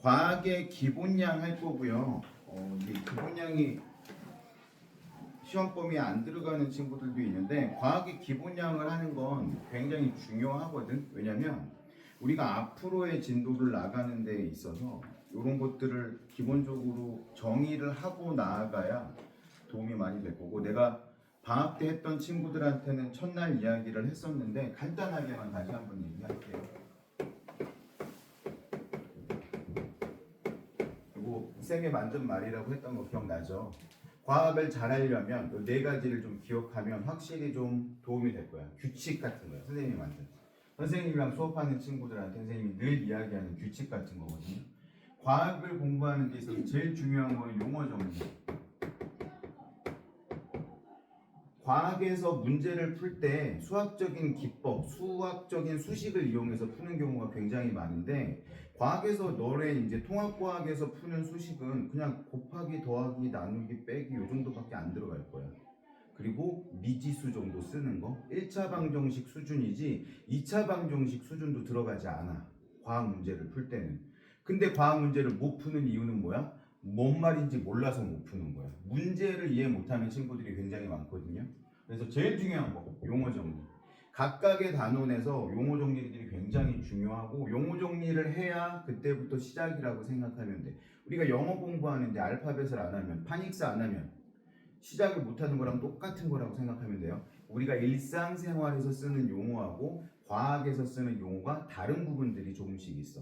과학의 기본량 할 거고요. 이게 기본량이 시험 범위에 안 들어가는 친구들도 있는데 과학의 기본량을 하는 건 굉장히 중요하거든. 왜냐면 우리가 앞으로의 진도를 나가는 데 있어서 이런 것들을 기본적으로 정의를 하고 나아가야 도움이 많이 될 거고, 내가 방학 때 했던 친구들한테는 첫날 이야기를 했었는데 간단하게만 다시 한번 얘기할게요. 그리고 쌤이 만든 말이라고 했던 거 기억나죠? 과학을 잘하려면 이 네 가지를 좀 기억하면 확실히 좀 도움이 될 거야. 규칙 같은 거야. 선생님이 만든. 선생님이랑 수업하는 친구들한테 선생님이 늘 이야기하는 규칙 같은 거거든요. 과학을 공부하는 데 있어서 제일 중요한 거는 용어 정리. 과학에서 문제를 풀 때 수학적인 기법, 수학적인 수식을 이용해서 푸는 경우가 굉장히 많은데, 과학에서 너네 이제 통합과학에서 푸는 수식은 그냥 곱하기, 더하기, 나누기, 빼기 요 정도밖에 안 들어갈 거야. 그리고 미지수 정도 쓰는 거, 1차 방정식 수준이지 2차 방정식 수준도 들어가지 않아. 과학 문제를 풀 때는. 근데 과학 문제를 못 푸는 이유는 뭐야? 뭔 말인지 몰라서 못 푸는 거야. 문제를 이해 못하는 친구들이 굉장히 많거든요. 그래서 제일 중요한 거, 용어 정리. 각각의 단원에서 용어 정리들이 굉장히 중요하고, 용어 정리를 해야 그때부터 시작이라고 생각하면 돼. 우리가 영어 공부하는데 알파벳을 안 하면, 파닉스 안 하면 시작을 못하는 거랑 똑같은 거라고 생각하면 돼요. 우리가 일상생활에서 쓰는 용어하고 과학에서 쓰는 용어가 다른 부분들이 조금씩 있어.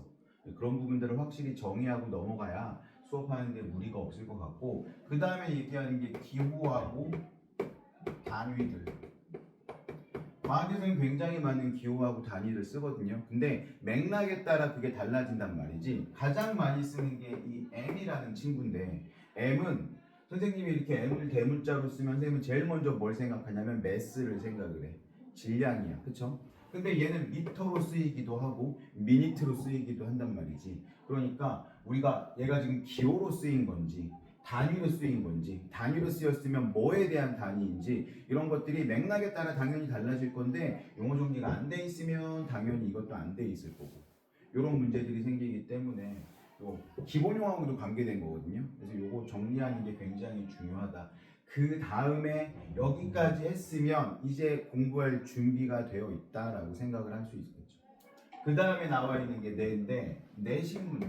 그런 부분들을 확실히 정의하고 넘어가야 수업하는 데 무리가 없을 것 같고, 그 다음에 얘기하는 게 기호하고 단위들. 과학에서는 굉장히 많은 기호하고 단위를 쓰거든요. 근데 맥락에 따라 그게 달라진단 말이지. 가장 많이 쓰는 게 이 M이라는 친구인데, M은 선생님이 이렇게 M을 대문자로 쓰면 선생님은 제일 먼저 뭘 생각하냐면 매스를 생각을 해. 질량이야. 그쵸? 근데 얘는 미터로 쓰이기도 하고 미니트로 쓰이기도 한단 말이지. 그러니까 우리가 얘가 지금 기호로 쓰인 건지 단위로 쓰인 건지, 단위로 쓰였으면 뭐에 대한 단위인지, 이런 것들이 맥락에 따라 당연히 달라질 건데, 용어 정리가 안 돼 있으면 당연히 이것도 안 돼 있을 거고, 이런 문제들이 생기기 때문에 또 기본 용어하고도 관계된 거거든요. 그래서 요거 정리하는 게 굉장히 중요하다. 그 다음에 여기까지 했으면 이제 공부할 준비가 되어 있다라고 생각을 할 수 있겠죠. 그 다음에 나와 있는 게 내인데, 내신 문제.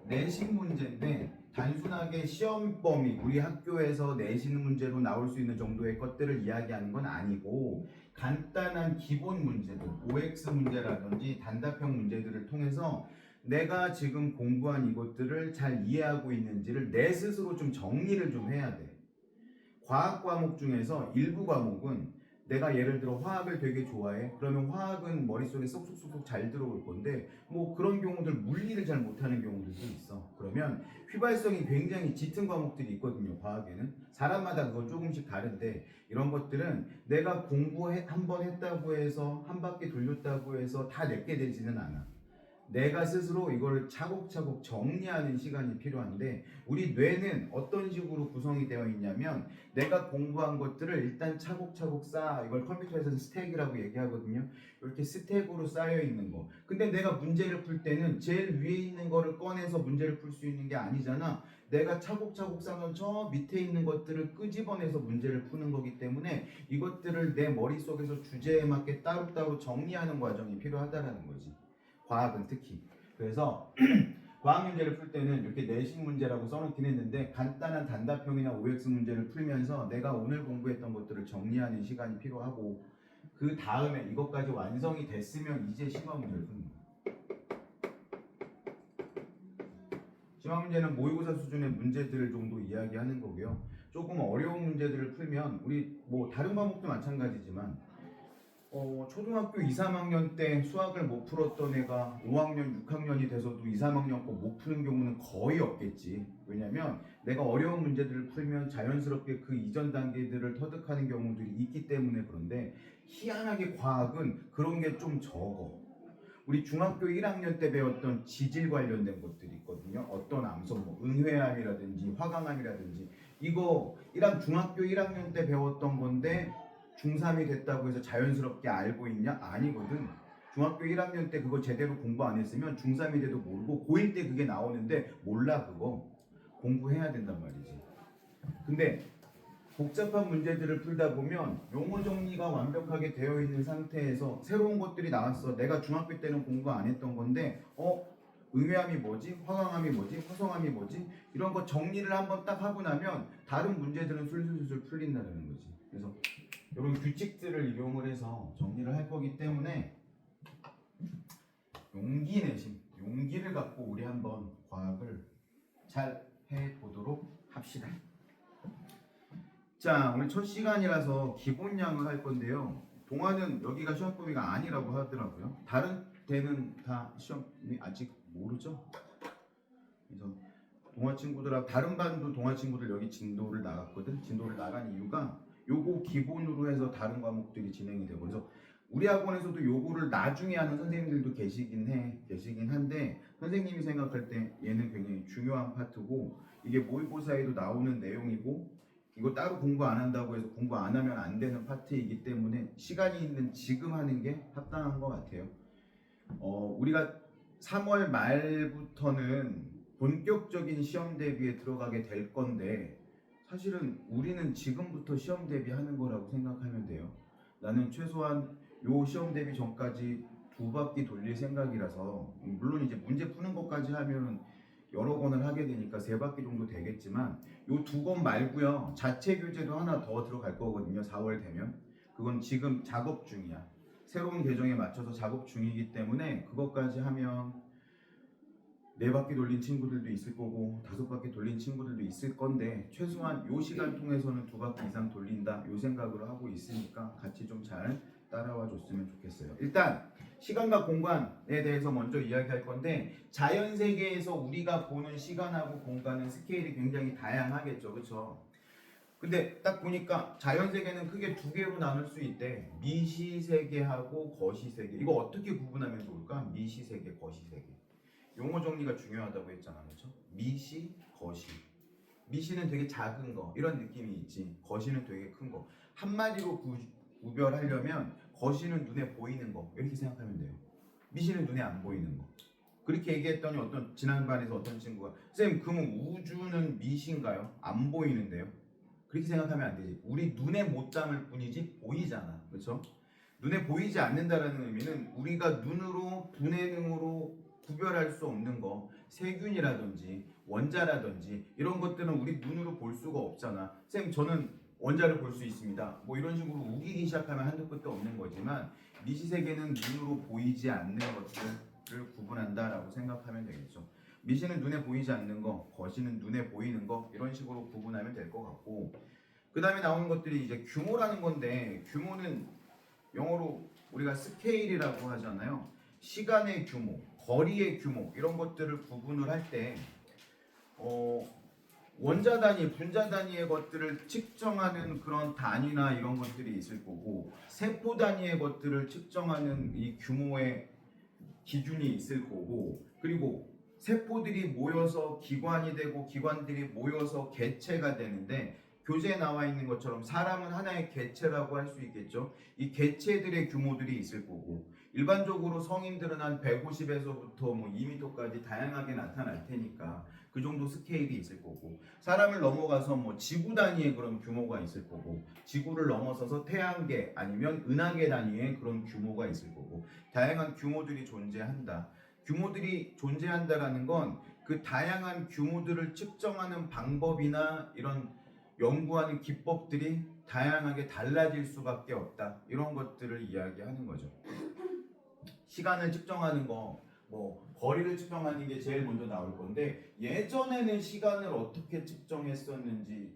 내신 문제인데 단순하게 시험 범위, 우리 학교에서 내신 문제로 나올 수 있는 정도의 것들을 이야기하는 건 아니고, 간단한 기본 문제들, OX 문제라든지 단답형 문제들을 통해서 내가 지금 공부한 이것들을 잘 이해하고 있는지를 내 스스로 좀 정리를 좀 해야 돼. 과학 과목 중에서 일부 과목은 내가 예를 들어 화학을 되게 좋아해. 그러면 화학은 머릿속에 쏙쏙쏙쏙 잘 들어올 건데, 뭐 그런 경우들, 물리를 잘 못하는 경우들도 있어. 그러면 휘발성이 굉장히 짙은 과목들이 있거든요. 과학에는 사람마다 그건 조금씩 다른데, 이런 것들은 내가 공부 한 번 했다고 해서 한 바퀴 돌렸다고 해서 다 내게 되지는 않아. 내가 스스로 이걸 차곡차곡 정리하는 시간이 필요한데, 우리 뇌는 어떤 식으로 구성이 되어 있냐면, 내가 공부한 것들을 일단 차곡차곡 쌓아. 이걸 컴퓨터에서는 스택이라고 얘기하거든요. 이렇게 스택으로 쌓여 있는 거. 근데 내가 문제를 풀 때는 제일 위에 있는 거를 꺼내서 문제를 풀 수 있는 게 아니잖아. 내가 차곡차곡 쌓은 저 밑에 있는 것들을 끄집어내서 문제를 푸는 거기 때문에, 이것들을 내 머릿속에서 주제에 맞게 따로따로 정리하는 과정이 필요하다라는 거지. 과학은 특히. 그래서 과학 문제를 풀 때는 이렇게 내신 문제라고 써놓긴 했는데, 간단한 단답형이나 OX 문제를 풀면서 내가 오늘 공부했던 것들을 정리하는 시간이 필요하고, 그 다음에 이것까지 완성이 됐으면 이제 심화 문제를 푸는 거예요. 심화 문제는 모의고사 수준의 문제들을 정도 이야기하는 거고요. 조금 어려운 문제들을 풀면, 우리 뭐 다른 과목도 마찬가지지만 초등학교 2, 3학년 때 수학을 못 풀었던 애가 5학년, 6학년이 돼서도 2, 3학년 거 못 푸는 경우는 거의 없겠지. 왜냐면 내가 어려운 문제들을 풀면 자연스럽게 그 이전 단계들을 터득하는 경우들이 있기 때문에. 그런데 희한하게 과학은 그런 게 좀 적어. 우리 중학교 1학년 때 배웠던 지질 관련된 것들이 있거든요. 어떤 암석, 뭐 은회암이라든지 화강암이라든지, 이거 중학교 1학년 때 배웠던 건데 중3이 됐다고 해서 자연스럽게 알고 있냐? 아니거든. 중학교 1학년 때 그거 제대로 공부 안 했으면 중3이 돼도 모르고 고1 때 그게 나오는데 몰라. 그거 공부해야 된단 말이지. 근데 복잡한 문제들을 풀다 보면 용어 정리가 완벽하게 되어 있는 상태에서 새로운 것들이 나왔어. 내가 중학교 때는 공부 안 했던 건데 응외함이 뭐지? 화강함이 뭐지? 화성함이 뭐지? 이런 거 정리를 한번 딱 하고 나면 다른 문제들은 술술술 풀린다는 거지. 그래서 이런 규칙들을 이용을 해서 정리를 할 거기 때문에 용기 내심, 용기를 갖고 우리 한번 과학을 잘 해보도록 합시다. 자, 오늘 첫 시간이라서 기본량을 할 건데요. 동화는 여기가 시험 범위가 아니라고 하더라고요. 다른 데는 다 시험이 아직 모르죠. 그래서 동화 친구들하고 다른 반도 동화 친구들 여기 진도를 나갔거든. 진도를 나간 이유가 요거 기본으로 해서 다른 과목들이 진행이 되고, 그래서 우리 학원에서도 요거를 나중에 하는 선생님들도 계시긴 한데 선생님이 생각할 때 얘는 굉장히 중요한 파트고 이게 모의고사에도 나오는 내용이고 이거 따로 공부 안 한다고 해서 공부 안 하면 안 되는 파트이기 때문에 시간이 있는 지금 하는 게 합당한 것 같아요. 우리가 3월 말부터는 본격적인 시험 대비에 들어가게 될 건데 사실은 우리는 지금부터 시험 대비하는 거라고 생각하면 돼요. 나는 최소한 요 시험 대비 전까지 2바퀴 돌릴 생각이라서 물론 이제 문제 푸는 것까지 하면 여러 권을 하게 되니까 3바퀴 정도 되겠지만 요 2권 말고요. 자체 교재도 하나 더 들어갈 거거든요. 4월 되면. 그건 지금 작업 중이야. 새로운 계정에 맞춰서 작업 중이기 때문에 그것까지 하면 4바퀴 돌린 친구들도 있을 거고 5바퀴 돌린 친구들도 있을 건데 최소한 요 시간 통해서는 2바퀴 이상 돌린다 요 생각으로 하고 있으니까 같이 좀 잘 따라와 줬으면 좋겠어요. 일단 시간과 공간에 대해서 먼저 이야기할 건데 자연 세계에서 우리가 보는 시간하고 공간은 스케일이 굉장히 다양하겠죠. 그렇죠? 근데 딱 보니까 자연 세계는 크게 2개로 나눌 수 있대. 미시 세계하고 거시 세계. 이거 어떻게 구분하면 좋을까? 미시 세계, 거시 세계. 용어 정리가 중요하다고 했잖아. 그렇죠? 미시, 거시. 미시는 되게 작은 거 이런 느낌이 있지. 거시는 되게 큰 거. 한마디로 구별하려면 거시는 눈에 보이는 거 이렇게 생각하면 돼요. 미시는 눈에 안 보이는 거. 그렇게 얘기했더니 지난반에서 어떤 친구가 쌤 그러면 우주는 미시인가요? 안 보이는데요? 그렇게 생각하면 안 되지. 우리 눈에 못 담을 뿐이지 보이잖아. 그렇죠? 눈에 보이지 않는다라는 의미는 우리가 눈으로 분해능으로 구별할 수 없는 거, 세균이라든지 원자라든지 이런 것들은 우리 눈으로 볼 수가 없잖아. 쌤 저는 원자를 볼 수 있습니다. 뭐 이런 식으로 우기기 시작하면 한도 끝도 없는 거지만 미시세계는 눈으로 보이지 않는 것들을 구분한다라고 생각하면 되겠죠. 미시는 눈에 보이지 않는 거, 거시는 눈에 보이는 거 이런 식으로 구분하면 될 것 같고 그 다음에 나오는 것들이 이제 규모라는 건데 규모는 영어로 우리가 스케일이라고 하잖아요. 시간의 규모, 거리의 규모 이런 것들을 구분을 할 때 원자 단위, 분자 단위의 것들을 측정하는 그런 단위나 이런 것들이 있을 거고 세포 단위의 것들을 측정하는 이 규모의 기준이 있을 거고 그리고 세포들이 모여서 기관이 되고 기관들이 모여서 개체가 되는데 교재에 나와 있는 것처럼 사람은 하나의 개체라고 할 수 있겠죠. 이 개체들의 규모들이 있을 거고 일반적으로 성인들은 한 150에서부터 뭐 2m까지 다양하게 나타날 테니까 그 정도 스케일이 있을 거고 사람을 넘어가서 뭐 지구 단위의 그런 규모가 있을 거고 지구를 넘어서서 태양계 아니면 은하계 단위의 그런 규모가 있을 거고 다양한 규모들이 존재한다. 규모들이 존재한다라는 건 그 다양한 규모들을 측정하는 방법이나 이런 연구하는 기법들이 다양하게 달라질 수밖에 없다. 이런 것들을 이야기하는 거죠. 시간을 측정하는 거, 뭐 거리를 측정하는 게 제일 먼저 나올 건데 예전에는 시간을 어떻게 측정했었는지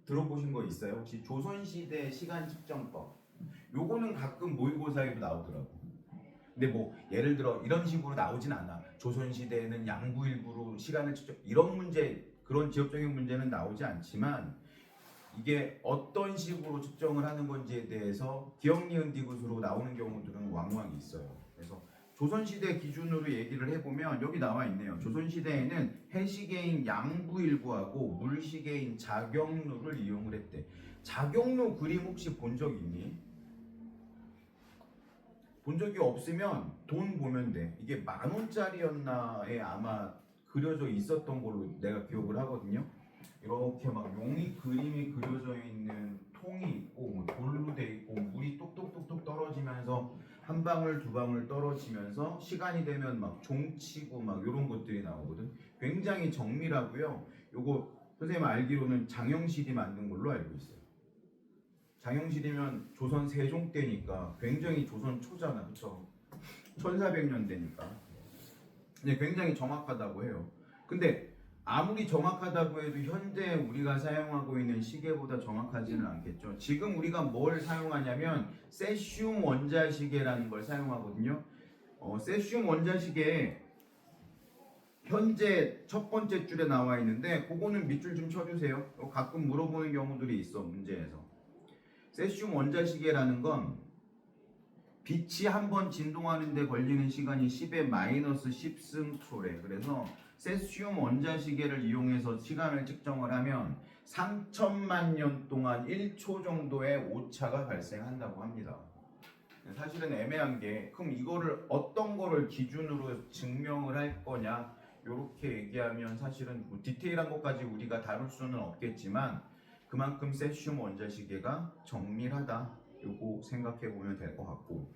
들어보신 거 있어요? 혹시 조선시대 시간 측정법? 요거는 가끔 모의고사에도 나오더라고. 근데 뭐 예를 들어 이런 식으로 나오진 않아. 조선시대에는 양부일부로 시간을 측정 이런 문제 그런 지역적인 문제는 나오지 않지만 이게 어떤 식으로 측정을 하는 건지에 대해서 기억 니은 디귿으로 나오는 경우들은 왕왕 있어요. 그래서 조선시대 기준으로 얘기를 해보면 여기 나와 있네요. 조선시대에는 해시계인 양부일부하고 물시계인 자경루를 이용을 했대. 자경루 그림 혹시 본 적 있니? 본 적이 없으면 돈 보면 돼. 이게 10,000원짜리였나에 아마 그려져 있었던 걸로 내가 기억을 하거든요. 이렇게 막 용이 그림이 그려져 있는 통이 있고 뭐 돌로 돼 있고 물이 똑똑똑똑 떨어지면서 한 방울 두 방울 떨어지면서 시간이 되면 막 종치고 막 이런 것들이 나오거든. 굉장히 정밀하고요. 요거 선생님 알기로는 장영실이 만든 걸로 알고 있어요. 장영실이면 조선 세종 때니까 굉장히 조선 초잖아, 그쵸? 1400년대니까. 근데 굉장히 정확하다고 해요. 근데 아무리 정확하다고 해도 현재 우리가 사용하고 있는 시계보다 정확하지는 않겠죠. 지금 우리가 뭘 사용하냐면 세슘 원자시계라는 걸 사용하거든요. 세슘 원자시계 현재 첫 번째 줄에 나와 있는데 그거는 밑줄 좀 쳐주세요. 가끔 물어보는 경우들이 있어, 문제에서. 세슘 원자시계라는 건 빛이 한 번 진동하는 데 걸리는 시간이 10의 마이너스 10승초래. 그래서 세슘 원자시계를 이용해서 시간을 측정을 하면 3천만 년 동안 1초 정도의 오차가 발생한다고 합니다. 사실은 애매한 게 그럼 이거를 어떤 거를 기준으로 증명을 할 거냐 이렇게 얘기하면 사실은 뭐 디테일한 것까지 우리가 다룰 수는 없겠지만 그만큼 세슘 원자시계가 정밀하다 요거 생각해 보면 될 것 같고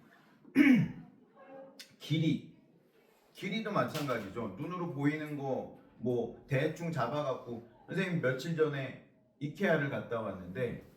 길이도 마찬가지죠. 눈으로 보이는 거 뭐 대충 잡아갖고 선생님 며칠 전에 이케아를 갔다 왔는데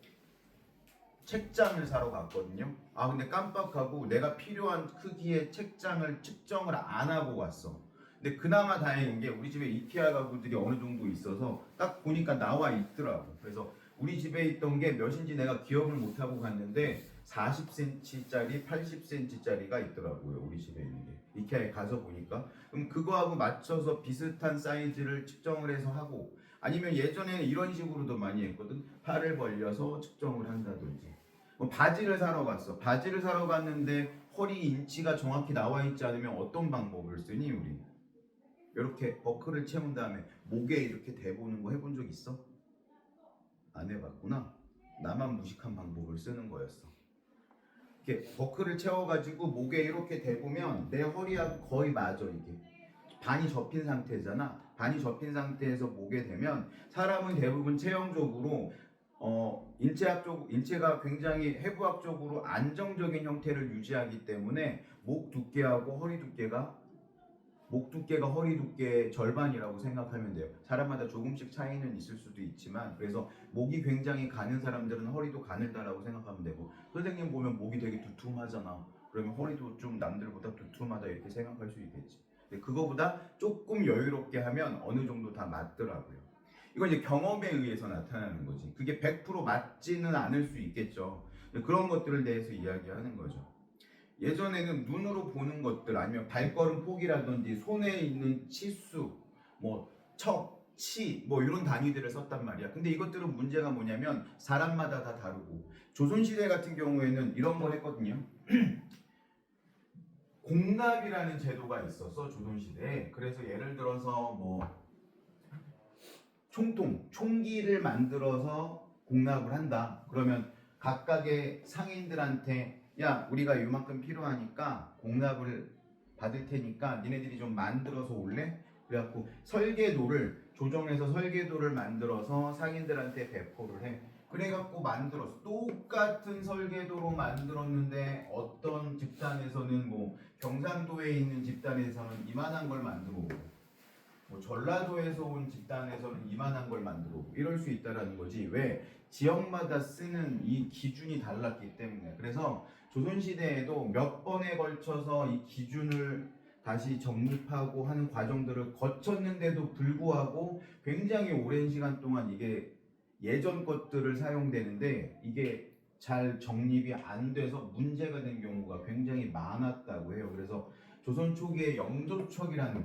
책장을 사러 갔거든요. 아 근데 깜빡하고 내가 필요한 크기의 책장을 측정을 안 하고 왔어. 근데 그나마 다행인 게 우리 집에 이케아 가구들이 어느 정도 있어서 딱 보니까 나와 있더라고. 그래서 우리 집에 있던 게 몇인지 내가 기억을 못 하고 갔는데 40cm짜리, 80cm짜리가 있더라고요. 우리 집에 있는 게. 이케아에 가서 보니까. 그럼 그거하고 맞춰서 비슷한 사이즈를 측정을 해서 하고 아니면 예전에는 이런 식으로도 많이 했거든. 팔을 벌려서 측정을 한다든지. 뭐 바지를 사러 갔어. 바지를 사러 갔는데 허리 인치가 정확히 나와 있지 않으면 어떤 방법을 쓰니 우리? 이렇게 버클을 채운 다음에 목에 이렇게 대보는 거 해본 적 있어? 안 해봤구나. 나만 무식한 방법을 쓰는 거였어. 이렇게 버클을 채워가지고 목에 이렇게 대보면 내 허리하고 거의 맞아 이게. 반이 접힌 상태잖아. 반이 접힌 상태에서 목에 대면 사람은 대부분 체형적으로 인체가 굉장히 해부학적으로 안정적인 형태를 유지하기 때문에 목 두께하고 목 두께가 허리 두께의 절반이라고 생각하면 돼요. 사람마다 조금씩 차이는 있을 수도 있지만 그래서 목이 굉장히 가는 사람들은 허리도 가늘다라고 생각하면 되고 선생님 보면 목이 되게 두툼하잖아. 그러면 허리도 좀 남들보다 두툼하다 이렇게 생각할 수 있겠지. 근데 그거보다 조금 여유롭게 하면 어느 정도 다 맞더라고요. 이건 이제 경험에 의해서 나타나는 거지. 그게 100% 맞지는 않을 수 있겠죠. 그런 것들을 대해서 이야기하는 거죠. 예전에는 눈으로 보는 것들 아니면 발걸음 폭이라든지 손에 있는 치수, 뭐 척, 치, 뭐 이런 단위들을 썼단 말이야. 근데 이것들은 문제가 뭐냐면 사람마다 다 다르고 조선시대 같은 경우에는 이런 걸 했거든요. 공납이라는 제도가 있었어 조선시대에. 그래서 예를 들어서 뭐 총기를 만들어서 공납을 한다. 그러면 각각의 상인들한테 야 우리가 요만큼 필요하니까 공납을 받을 테니까 니네들이 좀 만들어서 올래? 그래갖고 설계도를 조정해서 설계도를 만들어서 상인들한테 배포를 해. 그래갖고 만들었어. 똑같은 설계도로 만들었는데 어떤 집단에서는 뭐 경상도에 있는 집단에서는 이만한 걸 만들어 오고 뭐 전라도에서 온 집단에서는 이만한 걸 만들고 이럴 수 있다라는 거지. 왜? 지역마다 쓰는 이 기준이 달랐기 때문에. 그래서 조선시대에도 몇 번에 걸쳐서 이 기준을 다시 정립하고 하는 과정들을 거쳤는데도 불구하고 굉장히 오랜 시간 동안 이게 예전 것들을 사용되는데 이게 잘 정립이 안 돼서 문제가 된 경우가 굉장히 많았다고 해요. 그래서 조선 초기에 영조척이라는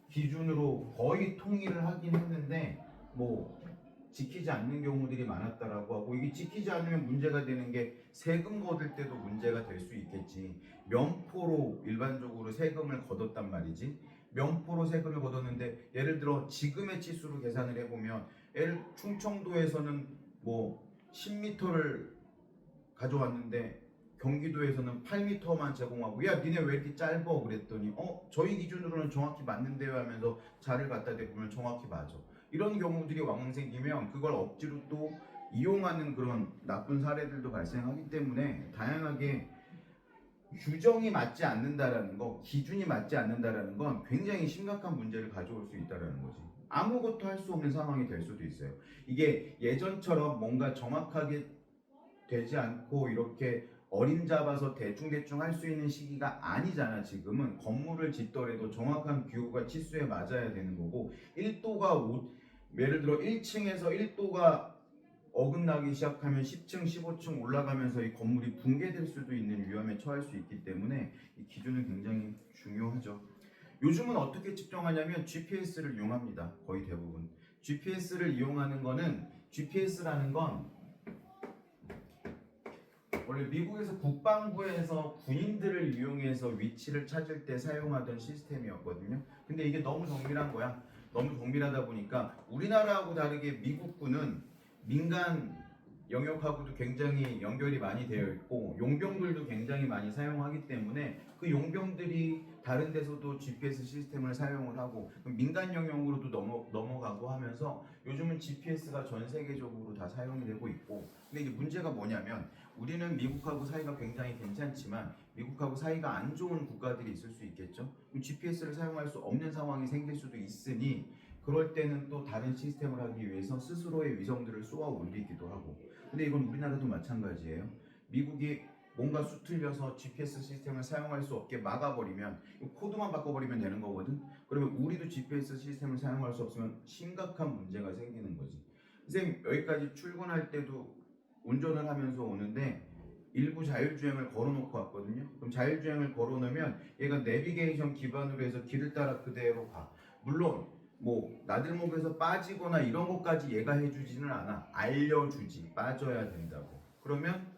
기준으로 거의 통일을 하긴 했는데 뭐 지키지 않는 경우들이 많았다라고 하고 이게 지키지 않으면 문제가 되는 게 세금 거둘 때도 문제가 될 수 있겠지. 면포로 일반적으로 세금을 걷었단 말이지. 면포로 세금을 걷었는데 예를 들어 지금의 치수로 계산을 해보면 충청도에서는 뭐 10m를 가져왔는데 경기도에서는 8m만 제공하고 야 니네 왜 이렇게 짧아 그랬더니 저희 기준으로는 정확히 맞는데요 하면서 자를 갖다 대보면 정확히 맞아. 이런 경우들이 왕왕 생기면 그걸 억지로 또 이용하는 그런 나쁜 사례들도 발생하기 때문에 다양하게 규정이 맞지 않는다라는 거, 기준이 맞지 않는다라는 건 굉장히 심각한 문제를 가져올 수 있다라는 거지. 아무것도 할 수 없는 상황이 될 수도 있어요. 이게 예전처럼 뭔가 정확하게 되지 않고 이렇게 어림잡아서 대충대충 할 수 있는 시기가 아니잖아. 지금은 건물을 짓더라도 정확한 기호가 치수에 맞아야 되는 거고 1도가 예를 들어 1층에서 1도가 어긋나기 시작하면 10층, 15층 올라가면서 이 건물이 붕괴될 수도 있는 위험에 처할 수 있기 때문에 이 기준은 굉장히 중요하죠. 요즘은 어떻게 측정하냐면 GPS를 이용합니다. 거의 대부분. GPS를 이용하는 거는 GPS라는 건 원래 미국에서 국방부에서 군인들을 이용해서 위치를 찾을 때 사용하던 시스템이었거든요. 근데 이게 너무 정밀한 거야. 너무 정밀하다 보니까 우리나라하고 다르게 미국군은 민간 영역하고도 굉장히 연결이 많이 되어 있고 용병들도 굉장히 많이 사용하기 때문에 그 용병들이 다른 데서도 GPS 시스템을 사용을 하고 민간 영역으로도 넘어가고 하면서 요즘은 GPS가 전 세계적으로 다 사용이 되고 있고 근데 이제 문제가 뭐냐면 우리는 미국하고 사이가 굉장히 괜찮지만 미국하고 사이가 안 좋은 국가들이 있을 수 있겠죠. 그럼 GPS를 사용할 수 없는 상황이 생길 수도 있으니 그럴 때는 또 다른 시스템을 하기 위해서 스스로의 위성들을 쏘아 올리기도 하고 근데 이건 우리나라도 마찬가지예요. 미국이 뭔가 수틀려서 GPS 시스템을 사용할 수 없게 막아버리면 코드만 바꿔버리면 되는 거거든. 그러면 우리도 GPS 시스템을 사용할 수 없으면 심각한 문제가 생기는 거지. 선생님 여기까지 출근할 때도 운전을 하면서 오는데 일부 자율주행을 걸어놓고 왔거든요. 그럼 자율주행을 걸어놓으면 얘가 내비게이션 기반으로 해서 길을 따라 그대로 가. 물론 뭐 나들목에서 빠지거나 이런 것까지 얘가 해주지는 않아. 알려주지. 빠져야 된다고. 그러면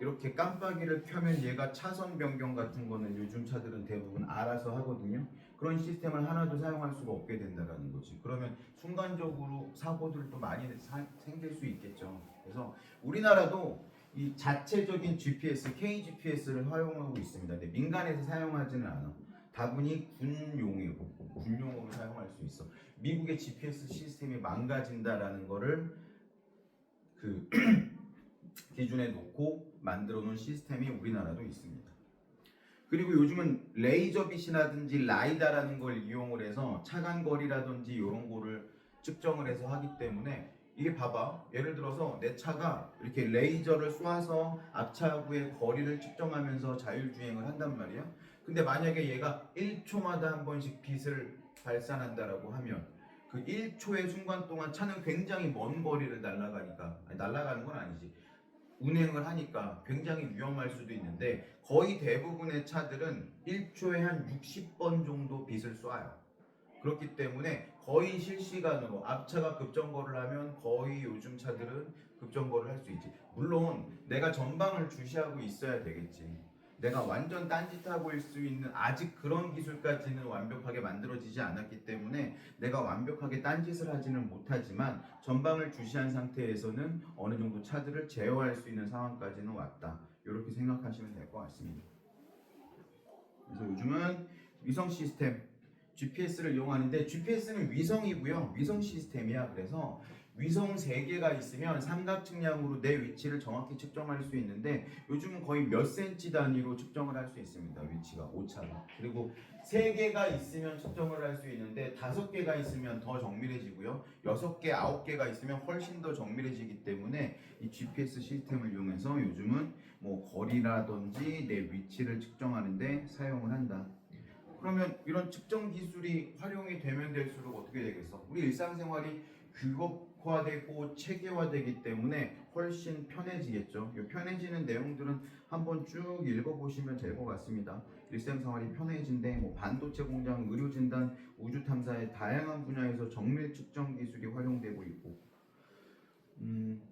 이렇게 깜빡이를 켜면 얘가 차선 변경 같은 거는 요즘 차들은 대부분 알아서 하거든요. 그런 시스템을 하나도 사용할 수가 없게 된다는 거지. 그러면 순간적으로 사고들도 많이 생길 수 있겠죠. 그래서 우리나라도 이 자체적인 GPS, KGPS를 활용하고 있습니다. 근데 민간에서 사용하지는 않아. 다분히 군용으로 사용할 수 있어. 미국의 GPS 시스템이 망가진다라는 거를 그 기준에 놓고 만들어 놓은 시스템이 우리나라도 있습니다. 그리고 요즘은 레이저빛이라든지 라이다라는 걸 이용을 해서 차간 거리라든지 이런 거를 측정을 해서 하기 때문에 이게 봐봐. 예를 들어서 내 차가 이렇게 레이저를 쏴서 앞차하고의 거리를 측정하면서 자율주행을 한단 말이야. 근데 만약에 얘가 1초마다 한 번씩 빛을 발산한다라고 하면 그 1초의 순간 동안 차는 굉장히 먼 거리를 날아가는 건 아니지. 운행을 하니까 굉장히 위험할 수도 있는데 거의 대부분의 차들은 1초에 한 60번 정도 빛을 쏴요. 그렇기 때문에 거의 실시간으로 앞차가 급정거를 하면 거의 요즘 차들은 급정거를 할 수 있지. 물론 내가 전방을 주시하고 있어야 되겠지. 내가 완전 딴짓하고 있을 수 있는 아직 그런 기술까지는 완벽하게 만들어지지 않았기 때문에 내가 완벽하게 딴짓을 하지는 못하지만 전방을 주시한 상태에서는 어느 정도 차들을 제어할 수 있는 상황까지는 왔다. 이렇게 생각하시면 될 것 같습니다. 그래서 요즘은 위성 시스템 GPS를 이용하는데 GPS는 위성이고요. 위성 시스템이야. 그래서 위성 3개가 있으면 삼각 측량으로 내 위치를 정확히 측정할 수 있는데 요즘은 거의 몇 센치 단위로 측정을 할 수 있습니다. 위치가 오차가. 그리고 3개가 있으면 측정을 할 수 있는데 5개가 있으면 더 정밀해지고요. 6개, 9개가 있으면 훨씬 더 정밀해지기 때문에 이 GPS 시스템을 이용해서 요즘은 뭐 거리라든지 내 위치를 측정하는데 사용을 한다. 그러면 이런 측정 기술이 활용이 되면 될수록 어떻게 되겠어? 우리 일상생활이 규격화되고 체계화되기 때문에 훨씬 편해지겠죠. 이 편해지는 내용들은 한번 쭉 읽어보시면 될 것 같습니다. 일상생활이 편해진데 뭐 반도체 공장, 의료진단, 우주 탐사의 다양한 분야에서 정밀 측정 기술이 활용되고 있고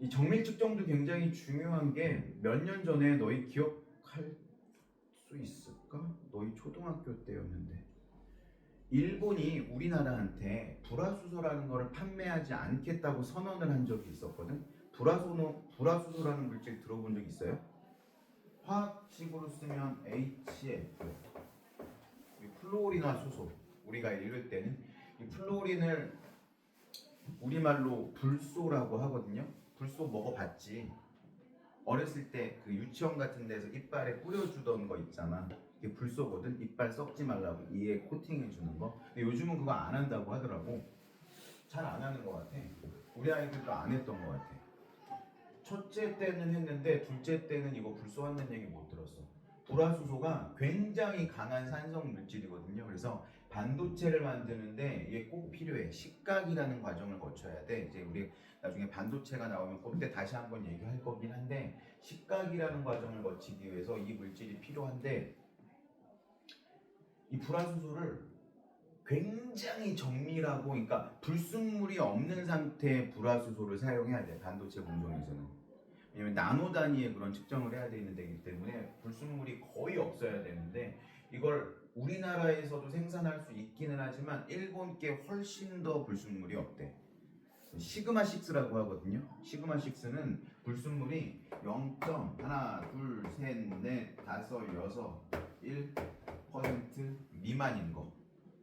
이 정밀 측정도 굉장히 중요한 게 몇 년 전에 너희 기억할 수 있을까? 너희 초등학교 때였는데 일본이 우리나라한테 불화수소라는 거를 판매하지 않겠다고 선언을 한 적이 있었거든. 불화수소라는 물질 들어본 적 있어요? 화학식으로 쓰면 HF. 이 플로린화 수소. 우리가 읽을 때는 이 플로린을 우리말로 불소라고 하거든요. 불소 먹어봤지? 어렸을 때 그 유치원 같은 데서 이빨에 뿌려주던 거 있잖아. 이게 불소거든. 이빨 썩지 말라고 이에 코팅해 주는 거. 근데 요즘은 그거 안 한다고 하더라고. 잘 안 하는 것 같아. 우리 아이들도 안 했던 것 같아. 첫째 때는 했는데 둘째 때는 이거 불소 한다는 얘기 못 들었어. 불화수소가 굉장히 강한 산성 물질이거든요. 그래서 반도체를 만드는데 이게 꼭 필요해. 식각이라는 과정을 거쳐야 돼. 이제 우리 나중에 반도체가 나오면 그때 다시 한번 얘기할 거긴 한데 식각이라는 과정을 거치기 위해서 이 물질이 필요한데 이 불화수소를 굉장히 정밀하고 그러니까 불순물이 없는 상태의 불화수소를 사용해야 돼. 반도체 공정에서는. 왜냐면 나노 단위의 그런 측정을 해야 되는 데이기 때문에 불순물이 거의 없어야 되는데 이걸 우리나라에서도 생산할 수 있기는 하지만 일본께 훨씬 더 불순물이 없대. 시그마 6라고 하거든요. 시그마 6는 불순물이 0. 하나, 둘, 셋, 넷, 다섯, 여섯, 1% 미만인 거.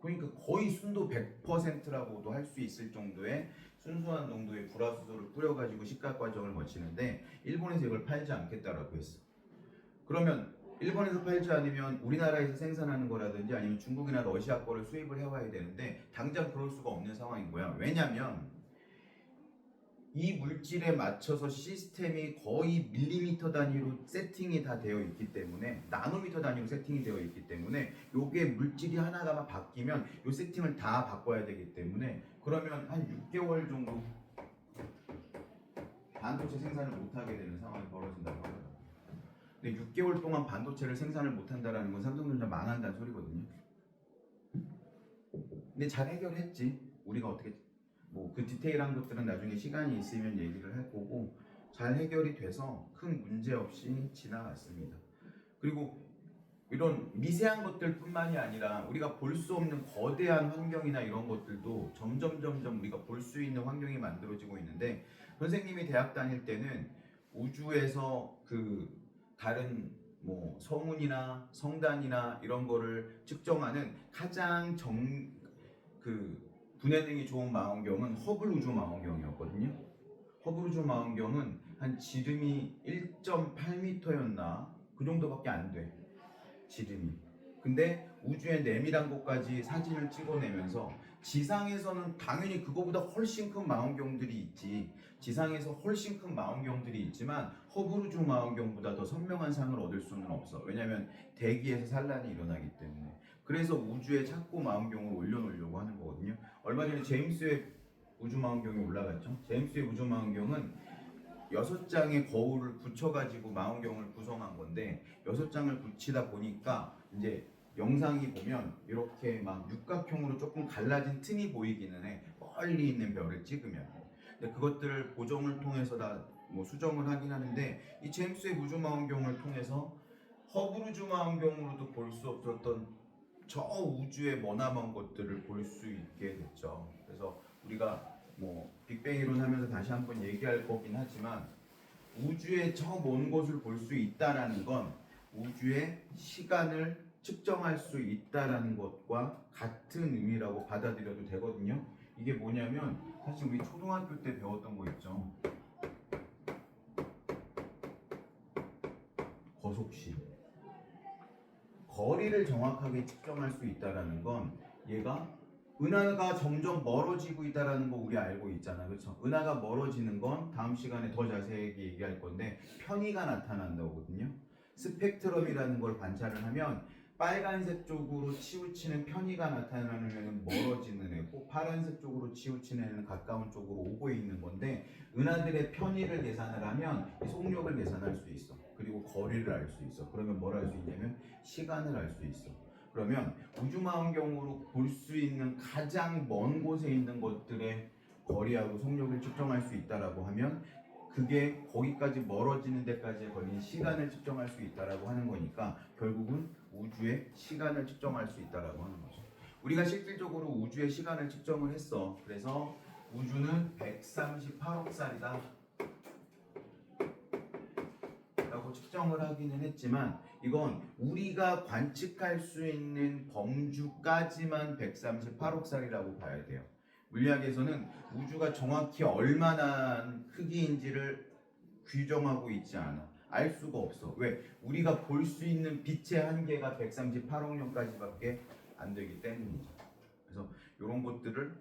그러니까 거의 순도 100%라고도 할 수 있을 정도의 순수한 농도의 불화수소를 뿌려가지고 식각 과정을 거치는데 일본에서 이걸 팔지 않겠다라고 했어. 그러면 일본에서 팔지 않으면 우리나라에서 생산하는 거라든지 아니면 중국이나 러시아 거를 수입을 해와야 되는데 당장 그럴 수가 없는 상황인 거야. 왜냐면 이 물질에 맞춰서 시스템이 거의 밀리미터 단위로 세팅이 다 되어 있기 때문에 나노미터 단위로 세팅이 되어 있기 때문에 요게 물질이 하나가 바뀌면 요 세팅을 다 바꿔야 되기 때문에 그러면 한 6개월 정도 반도체 생산을 못하게 되는 상황이 벌어진다고 하더라고요. 근데 6개월 동안 반도체를 생산을 못한다는 건 삼성전자 망한다는 소리거든요. 근데 잘 해결했지. 우리가 어떻게 뭐 그 디테일한 것들은 나중에 시간이 있으면 얘기를 할 거고 잘 해결이 돼서 큰 문제 없이 지나갔습니다. 그리고 이런 미세한 것들뿐만이 아니라 우리가 볼 수 없는 거대한 환경이나 이런 것들도 점점 우리가 볼 수 있는 환경이 만들어지고 있는데 선생님이 대학 다닐 때는 우주에서 그 다른 뭐 성운이나 성단이나 이런 거를 측정하는 가장 그 분해능이 좋은 망원경은 허블 우주 망원경이었거든요. 허블 우주 망원경은 한 지름이 1.8m였나 그 정도밖에 안 돼. 지름이. 근데 우주의 내밀한 곳까지 사진을 찍어내면서 지상에서는 당연히 그거보다 훨씬 큰 망원경들이 있지. 지상에서 훨씬 큰 망원경들이 있지만 허블 우주 망원경보다 더 선명한 상을 얻을 수는 없어. 왜냐하면 대기에서 산란이 일어나기 때문에. 그래서 우주에 자꾸 망원경을 올려놓으려고 하는 거거든요. 얼마 전에 제임스 웹 우주 망원경이 올라갔죠. 제임스 웹 우주 망원경은 6장의 거울을 붙여가지고 망원경을 구성한 건데 6장을 붙이다 보니까 이제 영상이 보면 이렇게 막 육각형으로 조금 갈라진 틈이 보이기는 해. 멀리 있는 별을 찍으면. 근데 그것들을 보정을 통해서 다 뭐 수정을 하긴 하는데 이 제임스 웹 우주 망원경을 통해서 허블 우주 망원경으로도 볼 수 없었던 저 우주의 머나먼 것들을 볼 수 있게 됐죠. 그래서 우리가 뭐 빅뱅 이론 하면서 다시 한번 얘기할 거긴 하지만 우주의 저 먼 곳을 볼 수 있다라는 건 우주의 시간을 측정할 수 있다라는 것과 같은 의미라고 받아들여도 되거든요. 이게 뭐냐면 사실 우리 초등학교 때 배웠던 거 있죠. 거속시. 거리를 정확하게 측정할 수 있다라는 건 얘가 은하가 점점 멀어지고 있다라는 거 우리 알고 있잖아. 그렇죠? 은하가 멀어지는 건 다음 시간에 더 자세하게 얘기할 건데 편의가 나타난다거든요. 스펙트럼이라는 걸 관찰을 하면 빨간색 쪽으로 치우치는 편의가 나타나는 애는 멀어지는 애고 파란색 쪽으로 치우치는 애는 가까운 쪽으로 오고 있는 건데 은하들의 편의를 계산을 하면 이 속력을 계산할 수 있어. 그리고 거리를 알 수 있어. 그러면 뭘 알 수 있냐면 시간을 알 수 있어. 그러면 우주망원경으로 볼 수 있는 가장 먼 곳에 있는 것들의 거리하고 속력을 측정할 수 있다라고 하면 그게 거기까지 멀어지는 데까지 걸린 시간을 측정할 수 있다라고 하는 거니까 결국은 우주의 시간을 측정할 수 있다라고 하는 거죠. 우리가 실질적으로 우주의 시간을 측정을 했어. 그래서 우주는 138억 살이다. 거라고 측정을 하기는 했지만 이건 우리가 관측할 수 있는 범주까지만 138억 살이라고 봐야 돼요. 물리학에서는 우주가 정확히 얼마나 크기인지를 규정하고 있지 않아. 알 수가 없어. 왜? 우리가 볼 수 있는 빛의 한계가 138억 년까지밖에 안 되기 때문이죠. 그래서 이런 것들을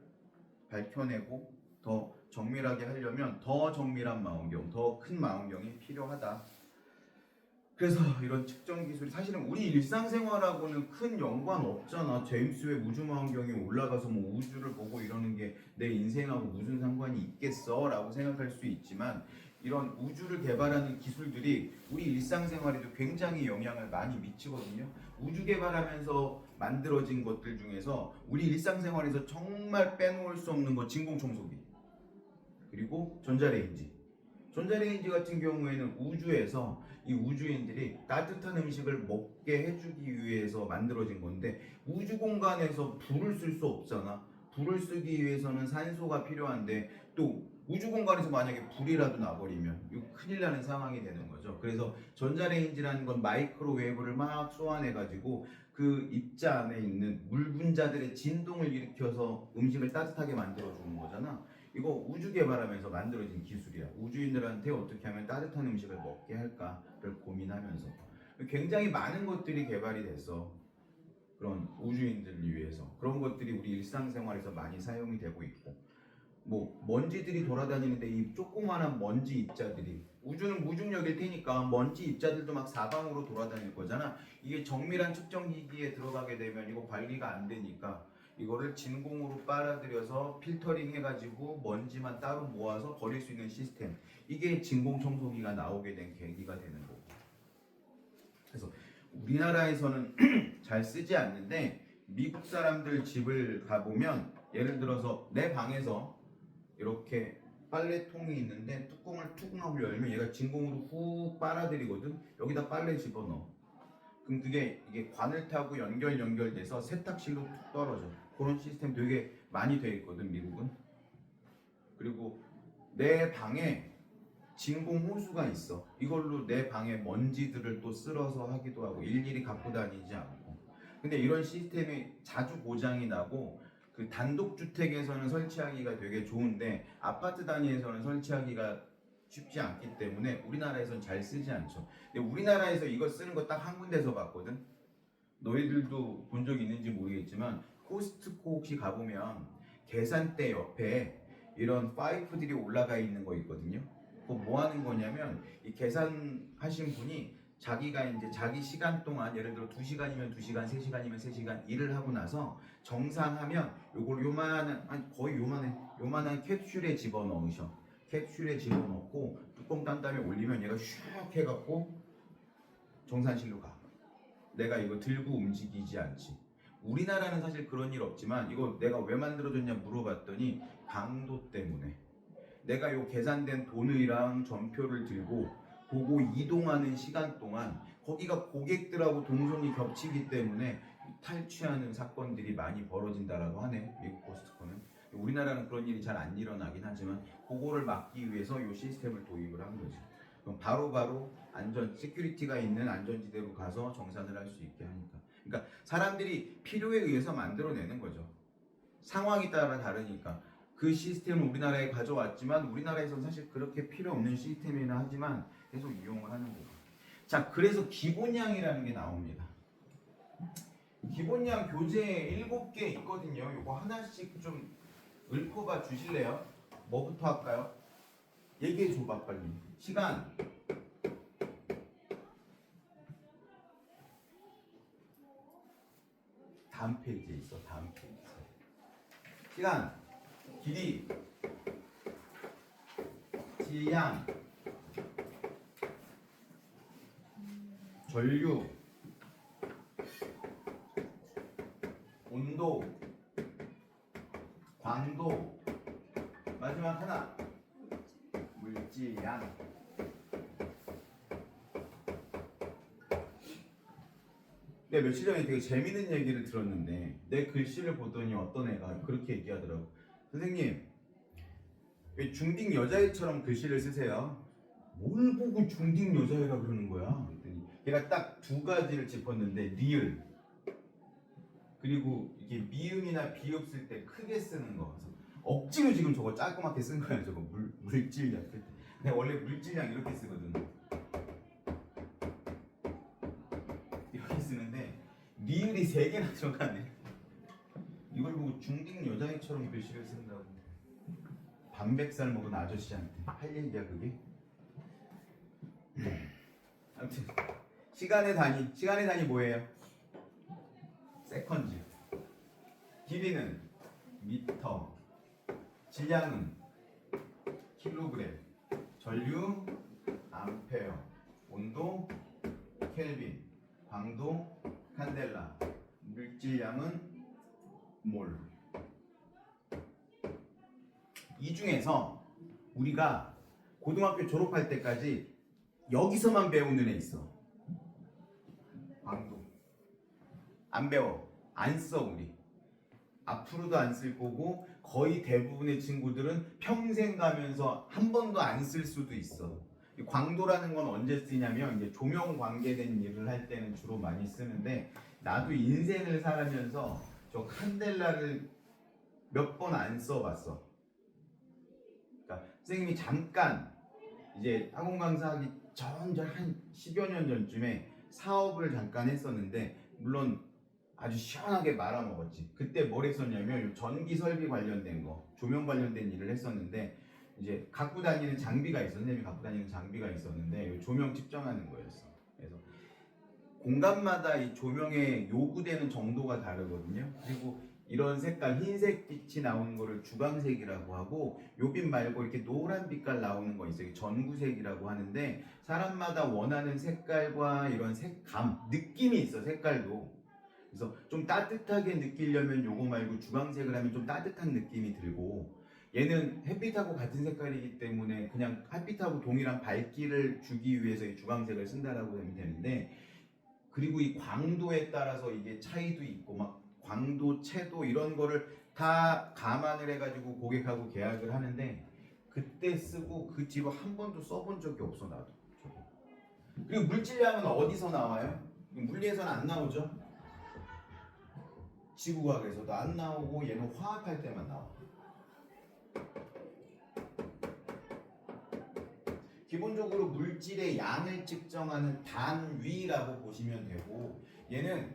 밝혀내고 더 정밀하게 하려면 더 정밀한 망원경, 더 큰 망원경이 필요하다. 그래서 이런 측정 기술이 사실은 우리 일상생활하고는 큰 연관 없잖아. 제임스 웹 우주망원경이 올라가서 뭐 우주를 보고 이러는 게 내 인생하고 무슨 상관이 있겠어? 라고 생각할 수 있지만 이런 우주를 개발하는 기술들이 우리 일상생활에도 굉장히 영향을 많이 미치거든요. 우주 개발하면서 만들어진 것들 중에서 우리 일상생활에서 정말 빼놓을 수 없는 거 진공청소기, 그리고 전자레인지. 전자레인지 같은 경우에는 우주에서 이 우주인들이 따뜻한 음식을 먹게 해주기 위해서 만들어진 건데 우주 공간에서 불을 쓸 수 없잖아. 불을 쓰기 위해서는 산소가 필요한데 또 우주 공간에서 만약에 불이라도 나버리면 이거 큰일 나는 상황이 되는 거죠. 그래서 전자레인지라는 건 마이크로웨이브를 막 쏘아내가지고 그 입자 안에 있는 물 분자들의 진동을 일으켜서 음식을 따뜻하게 만들어주는 거잖아. 이거 우주 개발하면서 만들어진 기술이야. 우주인들한테 어떻게 하면 따뜻한 음식을 먹게 할까를 고민하면서 굉장히 많은 것들이 개발이 됐어. 그런 우주인들을 위해서 그런 것들이 우리 일상생활에서 많이 사용이 되고 있고, 뭐 먼지들이 돌아다니는데 이 조그마한 먼지 입자들이, 우주는 무중력일 테니까 먼지 입자들도 막 사방으로 돌아다닐 거잖아. 이게 정밀한 측정기기에 들어가게 되면 이거 관리가 안 되니까 이거를 진공으로 빨아들여서 필터링 해가지고 먼지만 따로 모아서 버릴 수 있는 시스템, 이게 진공청소기가 나오게 된 계기가 되는 거고. 그래서 우리나라에서는 잘 쓰지 않는데 미국 사람들 집을 가보면 예를 들어서 내 방에서 이렇게 빨래통이 있는데 뚜껑을 툭 하고 열면 얘가 진공으로 훅 빨아들이거든. 여기다 빨래 집어넣어. 그럼 이게 관을 타고 연결돼서 세탁실로 툭 떨어져. 그런 시스템 되게 많이 돼 있거든 미국은. 그리고 내 방에 진공 호수가 있어. 이걸로 내 방에 먼지들을 또 쓸어서 하기도 하고 일일이 갖고 다니지 않고. 근데 이런 시스템이 자주 고장이 나고 그 단독주택에서는 설치하기가 되게 좋은데 아파트 단위에서는 설치하기가 쉽지 않기 때문에 우리나라에서는 잘 쓰지 않죠. 근데 우리나라에서 이거 쓰는 거 딱 한 군데서 봤거든. 너희들도 본 적 있는지 모르겠지만 코스트코 혹시 가보면 계산대 옆에 이런 파이프들이 올라가 있는 거 있거든요. 그거 뭐 하는 거냐면 이 계산하신 분이 자기가 이제 자기 시간 동안 예를 들어 2시간이면 2시간, 3시간이면 3시간 일을 하고 나서 정산하면 요걸 요만한, 아니 거의 요만한 캡슐에 집어넣으셔. 캡슐에 집어넣고 뚜껑 딴 다음에 올리면 얘가 슉 해갖고 정산실로 가. 내가 이거 들고 움직이지 않지. 우리나라는 사실 그런 일 없지만 이거 내가 왜 만들어졌냐 물어봤더니 강도 때문에. 내가 요 계산된 돈이랑 전표를 들고 보고 이동하는 시간 동안 거기가 고객들하고 동선이 겹치기 때문에 탈취하는 사건들이 많이 벌어진다라고 하네, 미국 코스트코는. 우리나라는 그런 일이 잘 안 일어나긴 하지만 그거를 막기 위해서 이 시스템을 도입을 한 거지. 그럼 바로바로 시큐리티가 있는 안전지대로 가서 정산을 할 수 있게 하니까. 그러니까 사람들이 필요에 의해서 만들어내는 거죠. 상황이 따라 다르니까. 그 시스템을 우리나라에 가져왔지만 우리나라에서는 사실 그렇게 필요 없는 시스템이나 하지만 계속 이용을 하는 거고. 자, 그래서 기본량이라는 게 나옵니다. 기본량 교재에 7개 있거든요. 이거 하나씩 좀 읊어봐 주실래요? 뭐부터 할까요? 얘기해 줘봐 빨리. 시간, 다음 페이지에 있어. 다음 페이지. 시간, 길이, 질량, 전류, 온도, 광도, 마지막 하나, 물질량. 내가 며칠 전에 되게 재밌는 얘기를 들었는데 내 글씨를 보더니 어떤 애가 그렇게 얘기하더라고. 선생님, 왜 중딩 여자애처럼 글씨를 쓰세요? 뭘 보고 중딩 여자애라 그러는 거야. 그랬더니 걔가 딱 두 가지를 짚었는데 리을 그리고 이게 미음이나 비읍 쓸 때 크게 쓰는 거. 그래서 억지로 지금 저거 조그맣게 쓴 거야. 저거 물질량. 근데 원래 물질량 이렇게 쓰거든. 이렇게 쓰는데 리을이 3개나 들어가네. 이걸 보고 중딩 여자애처럼 글씨를 쓴다고. 반백살 먹은 아저씨한테 할 얘기야 그게? 아무튼 시간의 단위 뭐예요? 세컨즈. 길이는 미터, 질량은 킬로그램, 전류 암페어, 온도 켈빈, 광도 칸델라, 물질량은 몰. 이 중에서 우리가 고등학교 졸업할 때까지 여기서만 배우는 애 있어. 광도. 안 배워. 안 써 우리. 앞으로도 안 쓸 거고 거의 대부분의 친구들은 평생 가면서 한 번도 안 쓸 수도 있어. 이 광도라는 건 언제 쓰냐면 이제 조명 관계된 일을 할 때는 주로 많이 쓰는데 나도 인생을 살면서 저 칸델라를 몇 번 안 써봤어. 그러니까 선생님이 잠깐 이제 학원 강사하기 한 10여 년 전쯤에 사업을 잠깐 했었는데 물론 아주 시원하게 말아먹었지. 그때 뭘 했었냐면 전기 설비 관련된 거, 조명 관련된 일을 했었는데 이제 갖고 다니는 장비가 있어. 선생님이 갖고 다니는 장비가 있었는데 조명 측정하는 거였어. 그래서 공간마다 이 조명에 요구되는 정도가 다르거든요. 그리고 이런 색깔 흰색 빛이 나오는 거를 주광색이라고 하고 요 빛 말고 이렇게 노란 빛깔 나오는 거 있어요. 전구색이라고 하는데 사람마다 원하는 색깔과 이런 색감, 느낌이 있어. 색깔도. 그래서 좀 따뜻하게 느끼려면 요거 말고 주광색을 하면 좀 따뜻한 느낌이 들고 얘는 햇빛하고 같은 색깔이기 때문에 그냥 햇빛하고 동일한 밝기를 주기 위해서 이 주광색을 쓴다라고 하면 되는데 그리고 이 광도에 따라서 이게 차이도 있고 막 광도, 채도 이런 거를 다 감안을 해가지고 고객하고 계약을 하는데 그때 쓰고 그 뒤로 한 번도 써본 적이 없어 나도. 그리고 물질량은 어디서 나와요? 물리에서는 안 나오죠? 지구과학에서도 안 나오고 얘는 화학할 때만 나와. 기본적으로 물질의 양을 측정하는 단위라고 보시면 되고 얘는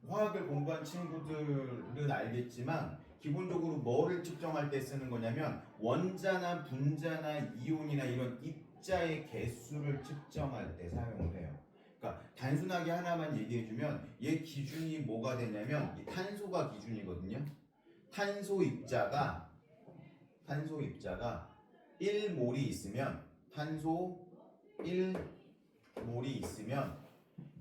화학을 공부한 친구들은 알겠지만 기본적으로 뭐를 측정할 때 쓰는 거냐면 원자나 분자나 이온이나 이런 입자의 개수를 측정할 때 사용을 해요. 그러니까 단순하게 하나만 얘기해주면 얘 기준이 뭐가 되냐면 이 탄소가 기준이거든요. 탄소 입자가 1몰이 있으면 탄소 1몰이 있으면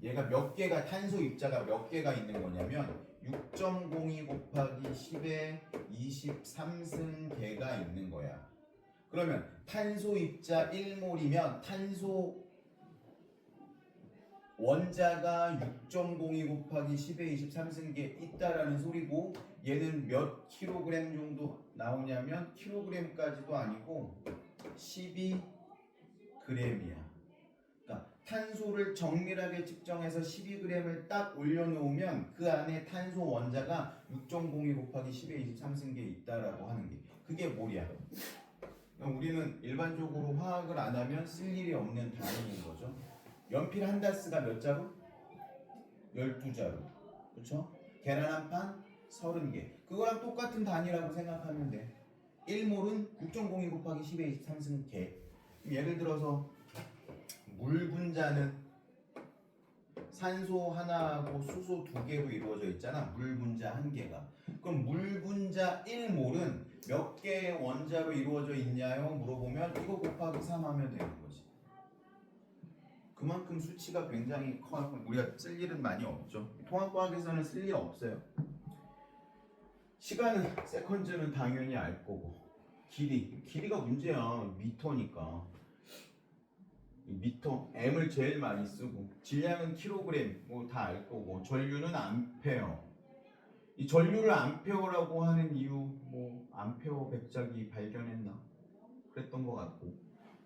얘가 몇 개가 탄소 입자가 몇 개가 있는 거냐면 6.02 곱하기 10의 23승계가 있는 거야. 그러면 탄소 입자 1몰이면 탄소 원자가 6.02 곱하기 10의 23승계 있다라는 소리고 얘는 몇 킬로그램 정도 나오냐면 킬로그램까지도 아니고 12g이야. 그러니까 탄소를 정밀하게 측정해서 12g을 딱 올려놓으면 그 안에 탄소 원자가 6.02 곱하기 10의 23승계 있다라고 하는 게 그게 몰이야. 우리는 일반적으로 화학을 안 하면 쓸 일이 없는 단위인 거죠. 연필 한 다스가 몇 자루? 12자루. 그렇죠? 계란 한 판? 30개. 그거랑 똑같은 단위라고 생각하면 돼. 1몰은 6.02 곱하기 10의 23승계. 예를 들어서 물 분자는 산소 하나하고 수소 2개로 이루어져 있잖아. 물 분자 1개가. 그럼 물 분자 1몰은 몇 개의 원자로 이루어져 있냐요? 물어보면 이거 곱하기 3 하면 되는 거지. 그만큼 수치가 굉장히 커요. 우리가 쓸 일은 많이 없죠. 통합과학에서는 쓸 일 없어요. 시간은 세컨즈는 당연히 알 거고 길이가 문제야. 미터니까 미터 m을 제일 많이 쓰고 질량은 킬로그램 뭐 다 알 거고 전류는 암페어. 이 전류를 암페어라고 하는 이유 뭐 암페어 백작이 발견했나 그랬던 것 같고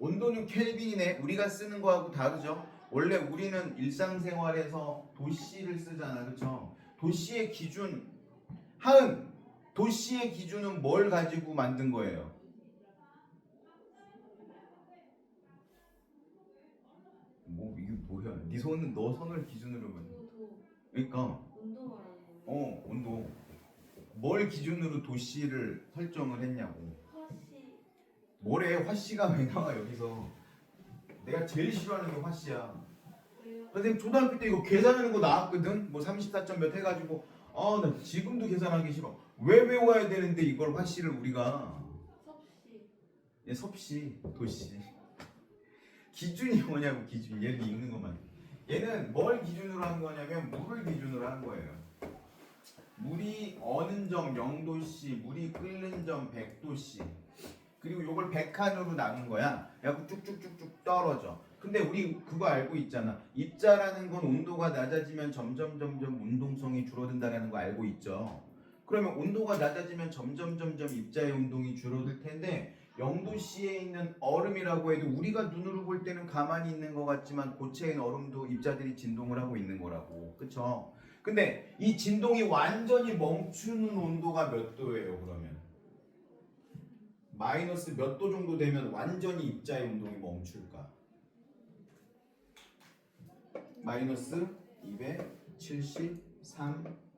온도는 켈빈이네. 우리가 쓰는 거하고 다르죠. 원래 우리는 일상생활에서 도씨를 쓰잖아, 그렇죠? 도씨의 기준, 하은, 도씨의 기준은 뭘 가지고 만든 거예요? 뭐 이게 뭐야? 네 손은 너 손을 기준으로 만든. 그러니까 온도 말하는 거예요. 온도. 뭘 기준으로 도씨를 설정을 했냐고. 화씨. 뭐래? 화씨가 왜 나와 여기서? 내가 제일 싫어하는 게 화씨야. 왜요? 선생님 초등학교 때 이거 계산하는 거 나왔거든. 뭐 34점 몇 해가지고 나 지금도 계산하기 싫어. 왜 외워야 되는데 이걸 화씨를 우리가 섭씨. 섭씨, 도씨. 기준이 뭐냐고. 기준. 얘를 읽는 것만. 얘는 뭘 기준으로 한 거냐면 물을 기준으로 한 거예요. 물이 어는 점 0도씨, 물이 끓는 점 100도씨. 그리고 요걸 100칸으로 나눈 거야. 그래갖고 쭉쭉쭉쭉 떨어져. 근데 우리 그거 알고 있잖아. 입자라는 건 온도가 낮아지면 점점 운동성이 줄어든다는 거 알고 있죠. 그러면 온도가 낮아지면 점점 입자의 운동이 줄어들 텐데 0도씨에 있는 얼음이라고 해도 우리가 눈으로 볼 때는 가만히 있는 것 같지만 고체인 얼음도 입자들이 진동을 하고 있는 거라고. 그쵸? 근데 이 진동이 완전히 멈추는 온도가 몇 도예요, 그러면? 마이너스 몇 도 정도 되면 완전히 입자의 운동이 멈출까? 마이너스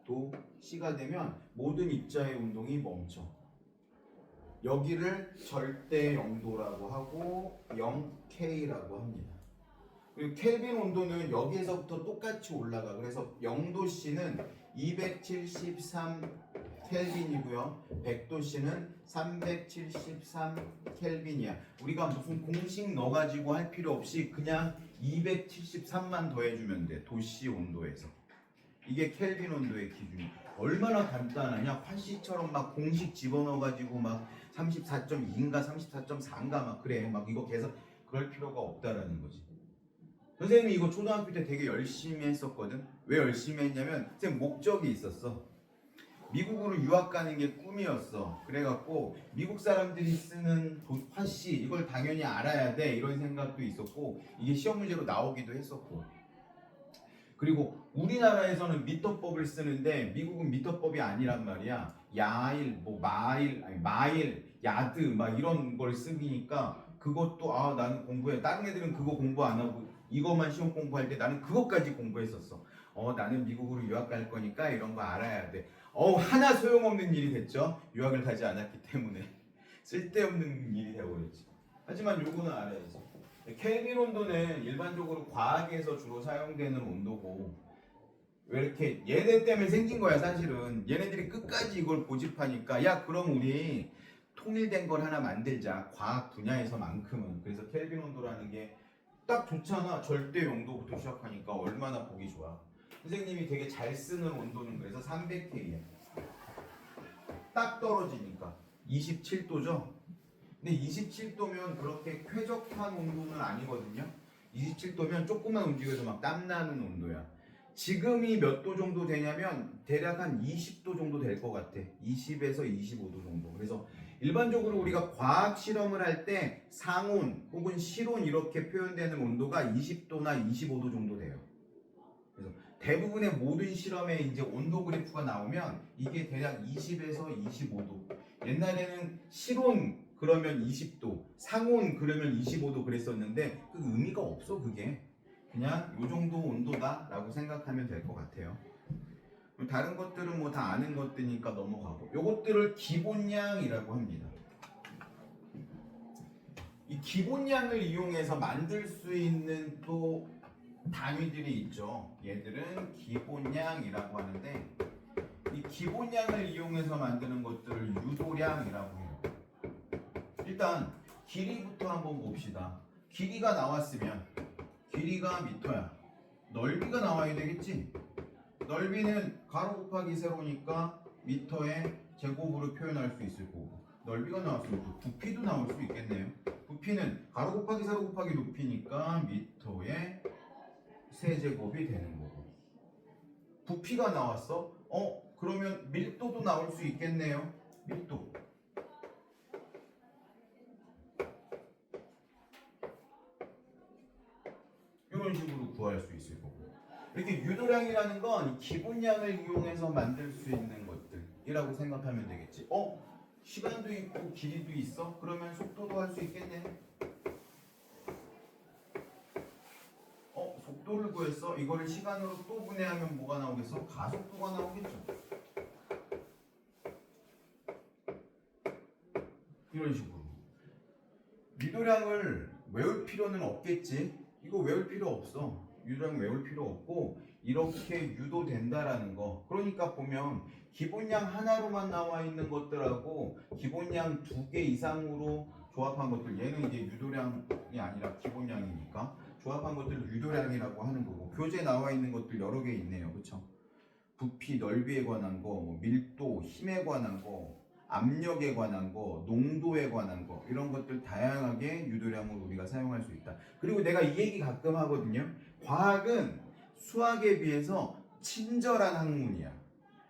273도씨가 되면 모든 입자의 운동이 멈춰. 여기를 절대 영도라고 하고 0K라고 합니다. 그리고 켈빈 온도는 여기에서부터 똑같이 올라가. 그래서 0도씨는 273 켈빈이고요. 100도씨는 373 켈빈이야. 우리가 무슨 공식 넣어가지고 할 필요 없이 그냥 273만 더해주면 돼. 도씨 온도에서. 이게 켈빈 온도의 기준이. 얼마나 간단하냐. 화씨처럼 막 공식 집어넣어가지고 막 34.2인가 34.4인가 막 그래. 막 이거 계산 그럴 필요가 없다라는 거지. 선생님이 이거 초등학교 때 되게 열심히 했었거든. 왜 열심히 했냐면 선생님 목적이 있었어. 미국으로 유학 가는 게 꿈이었어. 그래갖고 미국 사람들이 쓰는 화씨 이걸 당연히 알아야 돼 이런 생각도 있었고 이게 시험 문제로 나오기도 했었고. 그리고 우리나라에서는 미터법을 쓰는데 미국은 미터법이 아니란 말이야. 야일, 뭐 마일, 야드 막 이런 걸 쓰니까 그것도 나는 공부해. 다른 애들은 그거 공부 안 하고 이것만 시험 공부할 때 나는 그것까지 공부했었어. 나는 미국으로 유학 갈 거니까 이런 거 알아야 돼. 하나 소용없는 일이 됐죠. 유학을 가지 않았기 때문에 쓸데없는 일이 되어버렸지. 하지만 요거는 알아야지. 켈빈 온도는 일반적으로 과학에서 주로 사용되는 온도고 왜 이렇게 얘네 때문에 생긴 거야 사실은. 얘네들이 끝까지 이걸 고집하니까 야 그럼 우리 통일된 걸 하나 만들자. 과학 분야에서만큼은. 그래서 켈빈 온도라는 게 딱 좋잖아. 절대 영도부터 시작하니까 얼마나 보기 좋아. 선생님이 되게 잘 쓰는 온도는 그래서 300K야. 딱 떨어지니까 27도죠. 근데 27도면 그렇게 쾌적한 온도는 아니거든요. 27도면 조금만 움직여도 막 땀나는 온도야. 지금이 몇 도 정도 되냐면 대략 한 20도 정도 될 것 같아. 20에서 25도 정도. 그래서 일반적으로 우리가 과학 실험을 할 때 상온 혹은 실온 이렇게 표현되는 온도가 20도나 25도 정도 돼요. 그래서 대부분의 모든 실험에 이제 온도 그래프가 나오면 이게 대략 20에서 25도. 옛날에는 실온 그러면 20도, 상온 그러면 25도 그랬었는데 그 의미가 없어 그게. 그냥 요 정도 온도다라고 생각하면 될 것 같아요. 다른 것들은 뭐 다 아는 것들이니까 넘어가고 요것들을 기본량이라고 합니다. 이 기본량을 이용해서 만들 수 있는 또 단위들이 있죠. 얘들은 기본량이라고 하는데 이 기본량을 이용해서 만드는 것들을 유도량이라고 해요. 일단 길이부터 한번 봅시다. 길이가 나왔으면 길이가 미터야. 넓이가 나와야 되겠지? 넓이는 가로 곱하기 세로니까 미터의 제곱으로 표현할 수 있을 거고 넓이가 나왔으면 부피도 나올 수 있겠네요. 부피는 가로 곱하기 세로 곱하기 높이니까 미터의 세제곱이 되는 거고 부피가 나왔어? 그러면 밀도도 나올 수 있겠네요. 밀도 이렇게 유도량이라는 건 기본량을 이용해서 만들 수 있는 것들이라고 생각하면 되겠지. 시간도 있고 길이도 있어? 그러면 속도도 할 수 있겠네. 속도를 구했어? 이거를 시간으로 또 분해하면 뭐가 나오겠어? 가속도가 나오겠죠. 이런 식으로. 유도량을 외울 필요는 없겠지. 이거 외울 필요 없어. 유도량 외울 필요 없고 이렇게 유도된다라는 거. 그러니까 보면 기본량 하나로만 나와 있는 것들하고 기본량 2개 이상으로 조합한 것들, 얘는 이제 유도량이 아니라 기본량이니까 조합한 것들을 유도량이라고 하는 거고, 교재에 나와 있는 것들 여러 개 있네요. 그쵸? 부피, 넓이에 관한 거, 뭐 밀도, 힘에 관한 거, 압력에 관한 거, 농도에 관한 거, 이런 것들 다양하게 유도량으로 우리가 사용할 수 있다. 그리고 내가 이 얘기 가끔 하거든요. 과학은 수학에 비해서 친절한 학문이야.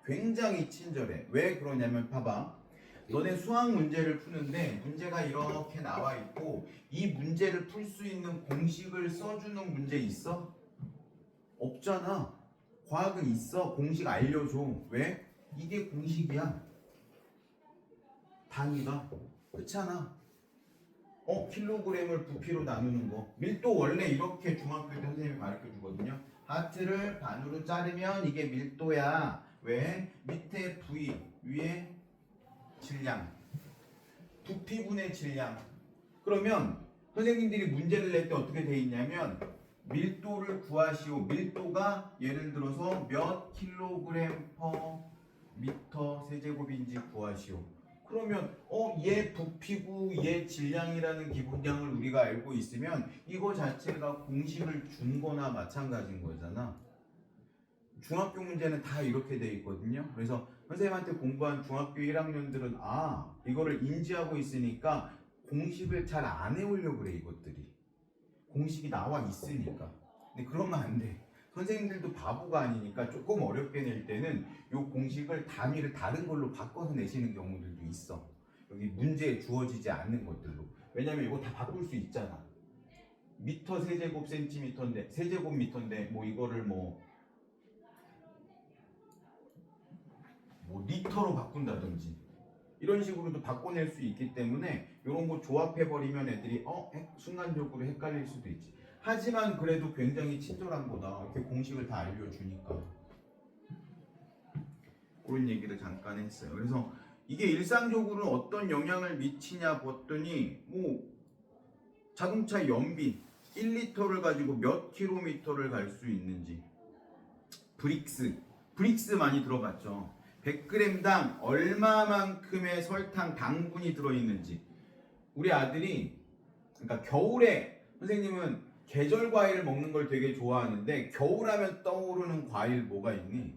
굉장히 친절해. 왜 그러냐면 봐봐. 너네 수학 문제를 푸는데 문제가 이렇게 나와 있고 이 문제를 풀 수 있는 공식을 써주는 문제 있어? 없잖아. 과학은 있어. 공식 알려줘. 왜? 이게 공식이야. 단위가. 그렇잖아. 킬로그램을 부피로 나누는 거. 밀도 원래 이렇게 중학교 때 선생님이 가르쳐 주거든요. 하트를 반으로 자르면 이게 밀도야. 왜? 밑에 부위, 위에 질량. 부피분의 질량. 그러면 선생님들이 문제를 낼 때 어떻게 돼 있냐면 밀도를 구하시오. 밀도가 예를 들어서 몇 킬로그램 퍼 미터 세제곱인지 구하시오. 그러면 얘 부피고 얘 질량이라는 기본량을 우리가 알고 있으면 이거 자체가 공식을 준 거나 마찬가지인 거잖아. 중학교 문제는 다 이렇게 돼 있거든요. 그래서 선생님한테 공부한 중학교 1학년들은 이거를 인지하고 있으니까 공식을 잘 안 외우려고 그래. 이것들이 공식이 나와 있으니까. 근데 그러면 안 돼. 선생님들도 바보가 아니니까 조금 어렵게 낼 때는 이 공식을 단위를 다른 걸로 바꿔서 내시는 경우들도 있어. 여기 문제에 주어지지 않는 것들로. 왜냐면 이거 다 바꿀 수 있잖아. 미터 세제곱 센티미터인데 세제곱 미터인데 뭐 이거를 뭐 리터로 바꾼다든지 이런 식으로도 바꿔낼 수 있기 때문에 이런 거 조합해버리면 애들이 순간적으로 헷갈릴 수도 있지. 하지만 그래도 굉장히 친절한 거다. 이렇게 공식을 다 알려주니까. 그런 얘기를 잠깐 했어요. 그래서 이게 일상적으로 어떤 영향을 미치냐 봤더니 자동차 연비 1리터를 가지고 몇 킬로미터를 갈 수 있는지. 브릭스 많이 들어봤죠. 100g당 얼마만큼의 설탕 당분이 들어있는지. 우리 아들이 그러니까 겨울에 선생님은 계절 과일을 먹는 걸 되게 좋아하는데 겨울하면 떠오르는 과일 뭐가 있니?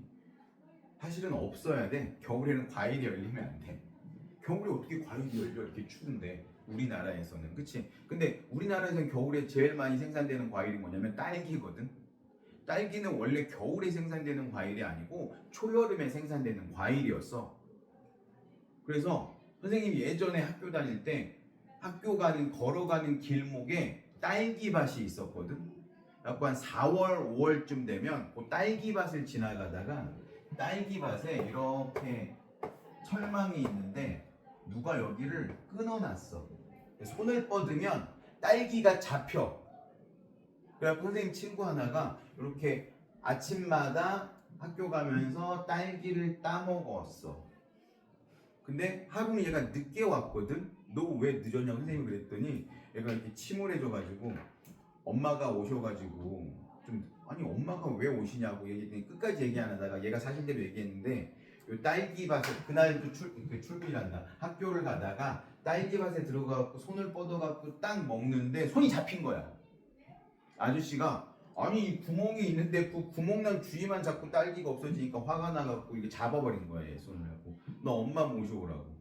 사실은 없어야 돼. 겨울에는 과일이 열리면 안 돼. 겨울에 어떻게 과일이 열려? 이렇게 추운데 우리나라에서는. 그치? 근데 우리나라에서는 겨울에 제일 많이 생산되는 과일이 뭐냐면 딸기거든. 딸기는 원래 겨울에 생산되는 과일이 아니고 초여름에 생산되는 과일이었어. 그래서 선생님이 예전에 학교 다닐 때 걸어가는 길목에 딸기밭이 있었거든. 약간 4월, 5월쯤 되면 그 딸기밭을 지나가다가 딸기밭에 이렇게 철망이 있는데 누가 여기를 끊어놨어. 손을 뻗으면 딸기가 잡혀. 그래서 선생님 친구 하나가 이렇게 아침마다 학교 가면서 딸기를 따먹었어. 근데 하루는 얘가 늦게 왔거든. 너 왜 늦었냐고 선생님이 그랬더니 얘가 이렇게 침울해져가지고 엄마가 오셔가지고 엄마가 왜 오시냐고 얘기했더니 끝까지 얘기 안 하다가 얘가 사실대로 얘기했는데 요 딸기밭에 그날도 출근이란다. 학교를 가다가 딸기밭에 들어가갖고 손을 뻗어갖고 딱 먹는데 손이 잡힌 거야. 아저씨가 아니 구멍이 있는데 그 구멍난 주위만 자꾸 딸기가 없어지니까 화가 나갖고 이게 잡아버린 거야. 얘 손을 하고 너 엄마 모셔오라고.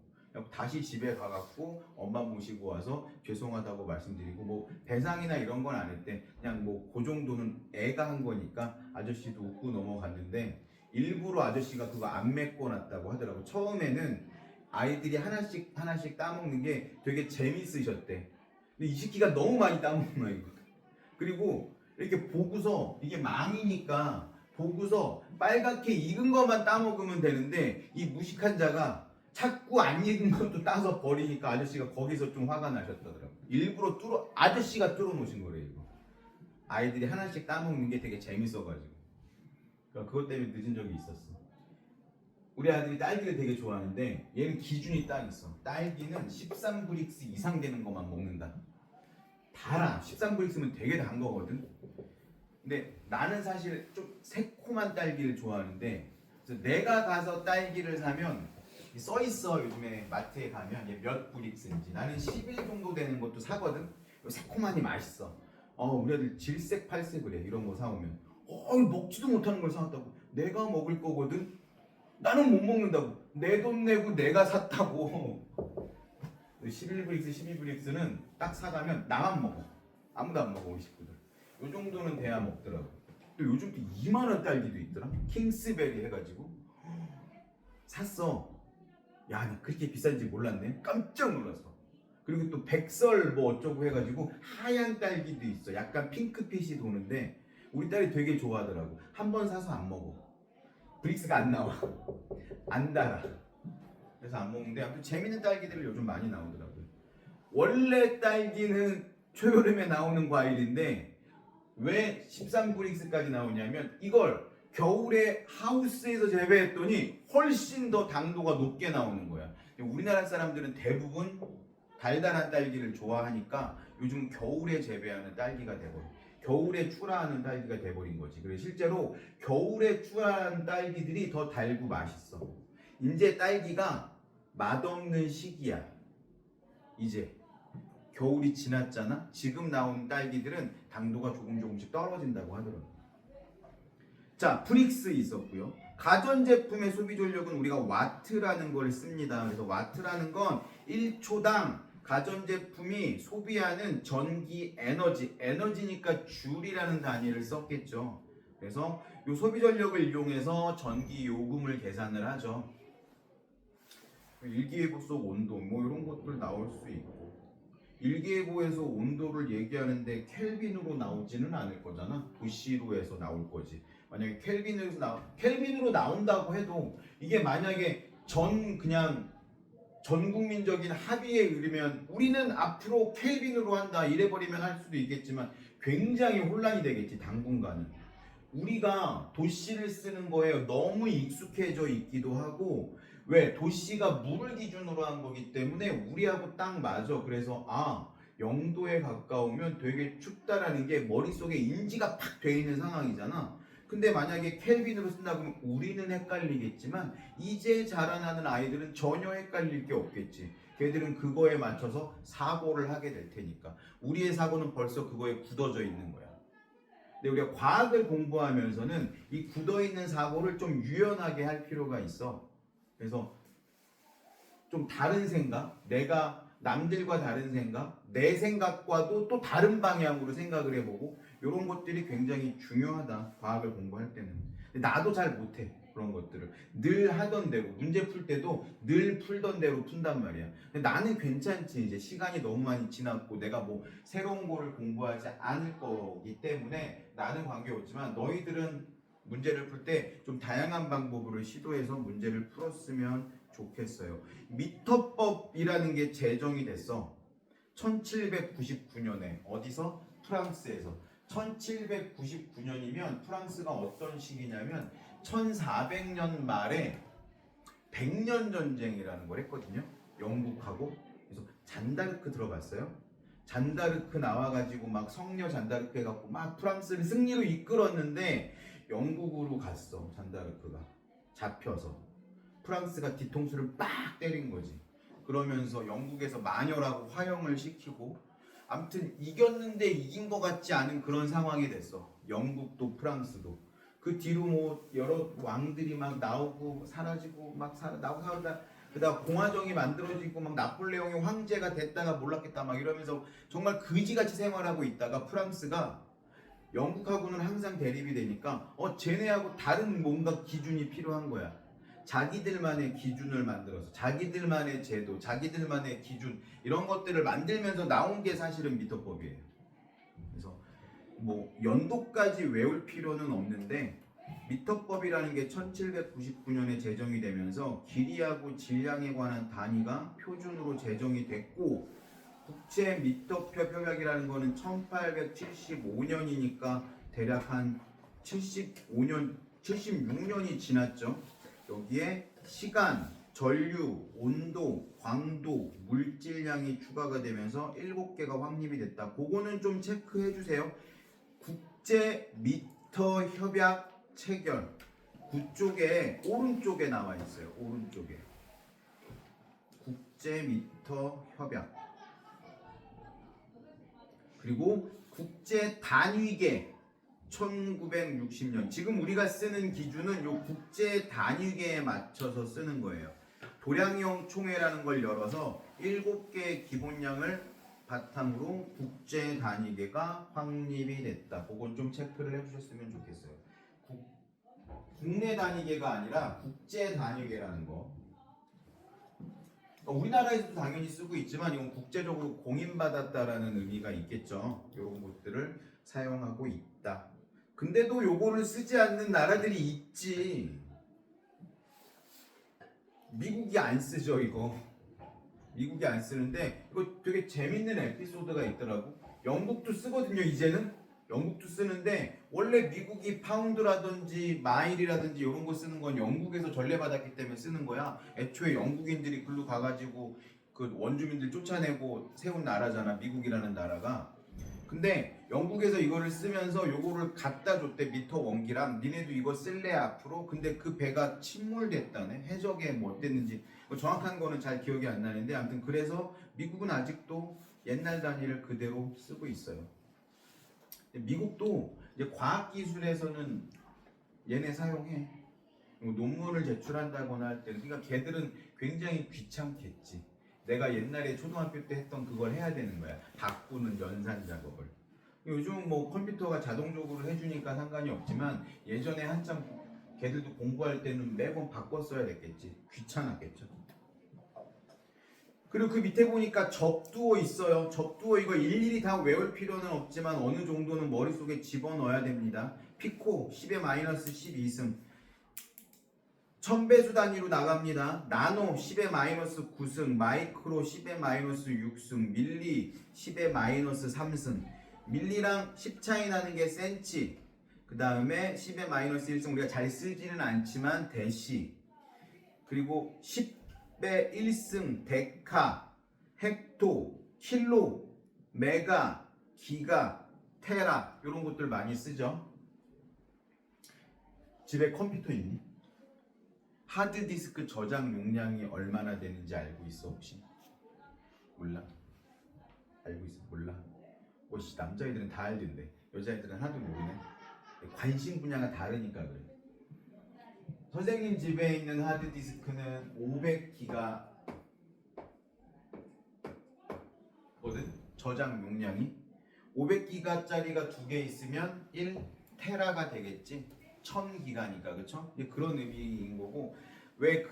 다시 집에 가갖고 엄마 모시고 와서 죄송하다고 말씀드리고 뭐 배상이나 이런 건 안 했대. 그냥 뭐 그 정도는 애가 한 거니까 아저씨도 웃고 넘어갔는데 일부러 아저씨가 그거 안 메꿔놨다고 하더라고. 처음에는 아이들이 하나씩 따먹는 게 되게 재밌으셨대. 근데 이 새끼가 너무 많이 따먹는 거야 이거. 그리고 이렇게 보고서 이게 망이니까 보고서 빨갛게 익은 것만 따먹으면 되는데 이 무식한 자가 자꾸 안 익은 것도 따서 버리니까 아저씨가 거기서 좀 화가 나셨다더라고요. 일부러 아저씨가 뚫어 놓으신 거래요. 이거. 아이들이 하나씩 따먹는 게 되게 재밌어가지고. 그러니까 그것 때문에 늦은 적이 있었어. 우리 아들이 딸기를 되게 좋아하는데 얘는 기준이 딱 있어. 딸기는 13브릭스 이상 되는 것만 먹는다. 달아. 13브릭스면 되게 단 거거든. 근데 나는 사실 좀 새콤한 딸기를 좋아하는데 그래서 내가 가서 딸기를 사면 써 있어. 요즘에 마트에 가면 얘 몇 브릭스인지. 나는 10일 정도 되는 것도 사거든. 새콤하니 맛있어. 우리 아들 질색팔색 그래. 이런 거 사오면 먹지도 못하는 걸 사왔다고. 내가 먹을 거거든. 나는 못 먹는다고. 내 돈 내고 내가 샀다고. 11브릭스, 12브릭스는 딱 사가면 나만 먹어. 아무도 안 먹어. 우리 식구들. 요 정도는 돼야 먹더라고. 또 요즘 또 2만원 딸기도 있더라. 킹스베리 해가지고 샀어. 야, 나 그렇게 비싼지 몰랐네. 깜짝 놀랐어. 그리고 또 백설 뭐 어쩌고 해가지고 하얀 딸기도 있어. 약간 핑크빛이 도는데 우리 딸이 되게 좋아하더라고. 한 번 사서 안 먹어. 브릭스가 안 나와. 안 달아. 그래서 안 먹는데 아무튼 재밌는 딸기들이 요즘 많이 나오더라고요. 원래 딸기는 초여름에 나오는 과일인데 왜 13브릭스까지 나오냐면 이걸 겨울에 하우스에서 재배했더니 훨씬 더 당도가 높게 나오는 거야. 우리나라 사람들은 대부분 달달한 딸기를 좋아하니까 요즘 겨울에 재배하는 딸기가 돼버려. 겨울에 출하하는 딸기가 돼버린 거지. 그래서 실제로 겨울에 출하하는 딸기들이 더 달고 맛있어. 이제 딸기가 맛없는 시기야. 이제 겨울이 지났잖아. 지금 나온 딸기들은 당도가 조금씩 떨어진다고 하더라고. 자, 브릭스 있었고요. 가전제품의 소비 전력은 우리가 와트라는 걸 씁니다. 그래서 와트라는 건 1초당 가전제품이 소비하는 전기 에너지니까 줄이라는 단위를 썼겠죠. 그래서 이 소비 전력을 이용해서 전기 요금을 계산을 하죠. 일기예보 속 온도 뭐 이런 것들 나올 수 있고, 일기예보에서 온도를 얘기하는데 켈빈으로 나오지는 않을 거잖아. 도시로에서 나올 거지. 만약에 켈빈으로 나온다고 해도 이게 만약에 그냥 전 국민적인 합의에 의르면 우리는 앞으로 켈빈으로 한다 이래버리면 할 수도 있겠지만 굉장히 혼란이 되겠지. 당분간은. 우리가 도시를 쓰는 거에 너무 익숙해져 있기도 하고, 왜? 도시가 물을 기준으로 한 거기 때문에 우리하고 딱 맞아. 그래서 0도에 가까우면 되게 춥다라는 게 머릿속에 인지가 팍 돼 있는 상황이잖아. 근데 만약에 켈빈으로 쓴다 그러면 우리는 헷갈리겠지만 이제 자라나는 아이들은 전혀 헷갈릴 게 없겠지. 걔들은 그거에 맞춰서 사고를 하게 될 테니까. 우리의 사고는 벌써 그거에 굳어져 있는 거야. 근데 우리가 과학을 공부하면서는 이 굳어있는 사고를 좀 유연하게 할 필요가 있어. 그래서 좀 다른 생각, 내가 남들과 다른 생각, 내 생각과도 또 다른 방향으로 생각을 해보고 이런 것들이 굉장히 중요하다. 과학을 공부할 때는. 근데 나도 잘 못해. 그런 것들을 늘 하던 대로, 문제 풀 때도 늘 풀던 대로 푼단 말이야. 근데 나는 괜찮지. 이제 시간이 너무 많이 지났고 내가 뭐 새로운 거를 공부하지 않을 거기 때문에 나는 관계없지만 너희들은 문제를 풀 때 좀 다양한 방법으로 시도해서 문제를 풀었으면 좋겠어요. 미터법이라는 게 제정이 됐어. 1799년에 어디서? 프랑스에서. 1799년이면 프랑스가 어떤 시기냐면 1400년 말에 100년 전쟁이라는 걸 했거든요. 영국하고. 그래서 잔다르크 들어봤어요? 잔다르크 나와가지고 막 성녀 잔다르크 해갖고 막 프랑스를 승리로 이끌었는데 영국으로 갔어. 잔다르크가 잡혀서 프랑스가 뒤통수를 빡 때린 거지. 그러면서 영국에서 마녀라고 화형을 시키고, 아무튼 이겼는데 이긴 것 같지 않은 그런 상황이 됐어. 영국도 프랑스도. 그 뒤로 뭐 여러 왕들이 막 나오고 사라지고 나오고 사라지다. 그다음 공화정이 만들어지고 막 나폴레옹이 황제가 됐다가 몰락했다 막 이러면서 정말 그지같이 생활하고 있다가 프랑스가 영국하고는 항상 대립이 되니까 쟤네하고 다른 뭔가 기준이 필요한 거야. 자기들만의 기준을 만들어서 자기들만의 제도, 자기들만의 기준 이런 것들을 만들면서 나온 게 사실은 미터법이에요. 그래서 뭐 연도까지 외울 필요는 없는데 미터법이라는 게 1799년에 제정이 되면서 길이하고 질량에 관한 단위가 표준으로 제정이 됐고 국제 미터표 협약이라는 거는 1875년이니까 대략 한 75년, 76년이 지났죠. 여기에 시간, 전류, 온도, 광도, 물질량이 추가가 되면서 7개가 확립이 됐다. 그거는 좀 체크해 주세요. 국제 미터 협약 체결 9쪽에 오른쪽에 나와 있어요. 오른쪽에 국제 미터 협약 그리고 국제 단위계 1960년 지금 우리가 쓰는 기준은 요 국제 단위계에 맞춰서 쓰는 거예요. 도량형 총회라는 걸 열어서 7개의 기본량을 바탕으로 국제 단위계가 확립이 됐다. 그건 좀 체크를 해주셨으면 좋겠어요. 국내 단위계가 아니라 국제 단위계라는 거. 우리나라에서도 당연히 쓰고 있지만 이건 국제적으로 공인받았다라는 의미가 있겠죠. 이런 것들을 사용하고 있다. 근데도 요거를 쓰지 않는 나라들이 있지. 미국이 안 쓰죠 이거. 미국이 안 쓰는데 이거 되게 재밌는 에피소드가 있더라고. 영국도 쓰거든요 이제는. 영국도 쓰는데 원래 미국이 파운드라든지 마일이라든지 이런 거 쓰는 건 영국에서 전례받았기 때문에 쓰는 거야. 애초에 영국인들이 글로 가가지고 그 원주민들 쫓아내고 세운 나라잖아 미국이라는 나라가. 근데 영국에서 이거를 쓰면서 요거를 갖다 줬대. 미터 원기랑 니네도 이거 쓸래 앞으로. 근데 그 배가 침몰됐다네. 해적에 뭐 어땠는지 정확한 거는 잘 기억이 안 나는데 아무튼 그래서 미국은 아직도 옛날 단위를 그대로 쓰고 있어요. 미국도 이제 과학기술에서는 얘네 사용해. 논문을 제출한다거나 할 때 그러니까 걔들은 굉장히 귀찮겠지. 내가 옛날에 초등학교 때 했던 그걸 해야 되는 거야. 바꾸는 연산 작업을. 요즘 뭐 컴퓨터가 자동적으로 해주니까 상관이 없지만 예전에 한참 걔들도 공부할 때는 매번 바꿨어야 됐겠지. 귀찮았겠죠. 그리고 그 밑에 보니까 접두어 있어요. 접두어 이거 일일이 다 외울 필요는 없지만 어느 정도는 머릿속에 집어넣어야 됩니다. 피코 10의 마이너스 12승 1000배수 단위로 나갑니다. 나노 10의 마이너스 9승 마이크로 10의 마이너스 6승 밀리 10의 마이너스 3승 밀리랑 10 차이 나는 게 센치 그 다음에 10의 마이너스 1승 우리가 잘 쓰지는 않지만 데시 그리고 10의 1승 데카 헥토 킬로 메가 기가 테라 이런 것들 많이 쓰죠. 집에 컴퓨터 있니? 하드디스크 저장 용량이 얼마나 되는지 알고 있어 혹시? 몰라? 알고 있어? 몰라? 남자애들은 다 알던데 여자애들은 하나도 모르네. 관심 분야가 다르니까 그래. 선생님 집에 있는 하드디스크는 500기가 거든 저장 용량이 500기가짜리가 2개 있으면 1테라가 되겠지. 1000기가니까 그쵸? 그런 의미인 거고 왜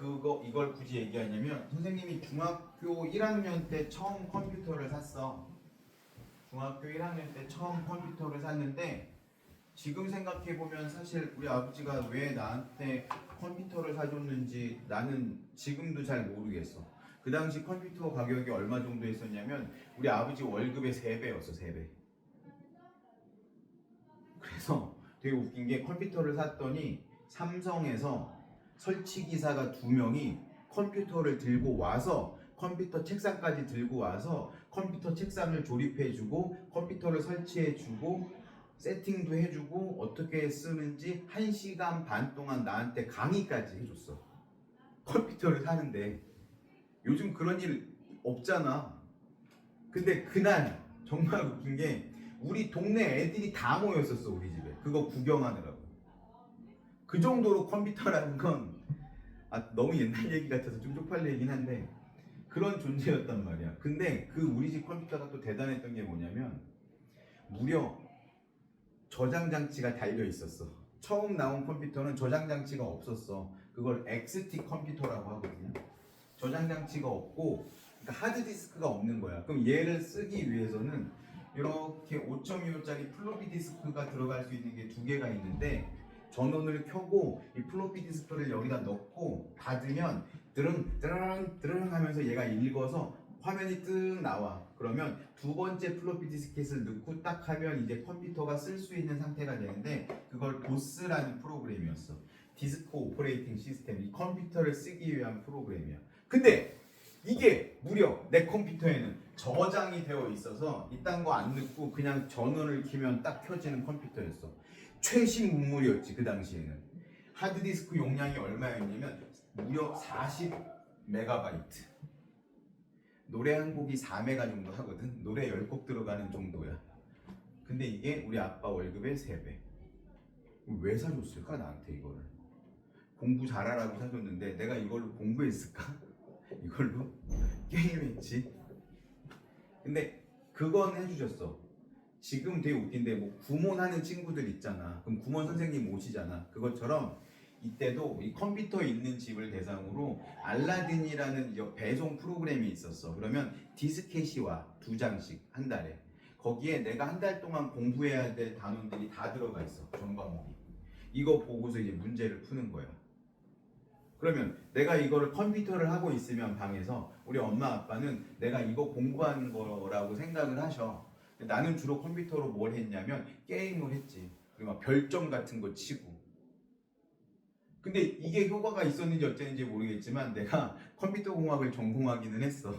이걸 굳이 얘기하냐면 선생님이 중학교 1학년 때 처음 컴퓨터를 샀어. 중학교 1학년 때 처음 컴퓨터를 샀는데 지금 생각해보면 사실 우리 아버지가 왜 나한테 컴퓨터를 사줬는지 나는 지금도 잘 모르겠어. 그 당시 컴퓨터 가격이 얼마 정도 했었냐면 우리 아버지 월급의 3배였어. 3배. 그래서 되게 웃긴 게 컴퓨터를 샀더니 삼성에서 설치기사가 2명이 컴퓨터를 들고 와서 컴퓨터 책상까지 들고 와서 컴퓨터 책상을 조립해주고 컴퓨터를 설치해주고 세팅도 해주고 어떻게 쓰는지 1시간 반 동안 나한테 강의까지 해줬어. 컴퓨터를 사는데 요즘 그런 일 없잖아. 근데 그날 정말 웃긴 게 우리 동네 애들이 다 모였었어. 우리 집에 그거 구경하느라고. 그 정도로 컴퓨터라는 건 너무 옛날 얘기 같아서 좀 쪽팔리긴 한데 그런 존재였단 말이야. 근데 그 우리 집 컴퓨터가 또 대단했던 게 뭐냐면 무려 저장 장치가 달려 있었어. 처음 나온 컴퓨터는 저장 장치가 없었어. 그걸 XT 컴퓨터라고 하거든요. 저장 장치가 없고 그러니까 하드디스크가 없는 거야. 그럼 얘를 쓰기 위해서는 이렇게 5.25짜리 플로피 디스크가 들어갈 수 있는 게 2개가 있는데 전원을 켜고 이 플로피 디스크를 여기다 넣고 닫으면 드릉 하면서 얘가 읽어서 화면이 뜩 나와. 그러면 두 번째 플로피 디스켓을 넣고 딱 하면 이제 컴퓨터가 쓸 수 있는 상태가 되는데, 그걸 도스라는 프로그램이었어. 디스크 오퍼레이팅 시스템. 이 컴퓨터를 쓰기 위한 프로그램이야. 근데 이게 무려 내 컴퓨터에는 저장이 되어 있어서 이딴 거 안 넣고 그냥 전원을 켜면 딱 켜지는 컴퓨터였어. 최신 문물이었지 그 당시에는. 하드디스크 용량이 얼마였냐면 무려 40메가바이트. 노래 한 곡이 4메가 정도 하거든. 노래 10곡 들어가는 정도야. 근데 이게 우리 아빠 월급의 3배. 왜 사줬을까 나한테 이거를? 공부 잘하라고 사줬는데 내가 이걸로 공부했을까? 이걸로 게임했지. 근데 그건 해주셨어. 지금 되게 웃긴데 뭐 구몬하는 친구들 있잖아. 그럼 구몬 선생님 오시잖아. 그것처럼 이때도 이 컴퓨터 있는 집을 대상으로 알라딘이라는 배송 프로그램이 있었어. 그러면 디스켓이 와 2장씩 한 달에. 거기에 내가 한 달 동안 공부해야 될 단원들이 다 들어가 있어. 전 과목이. 이거 보고서 이제 문제를 푸는 거야. 그러면 내가 이거를 컴퓨터를 하고 있으면 방에서 우리 엄마 아빠는 내가 이거 공부하는 거라고 생각을 하셔. 나는 주로 컴퓨터로 뭘 했냐면 게임을 했지. 그리고 막 별점 같은 거 치고. 근데 이게 효과가 있었는지 어쨌는지 모르겠지만 내가 컴퓨터 공학을 전공하기는 했어.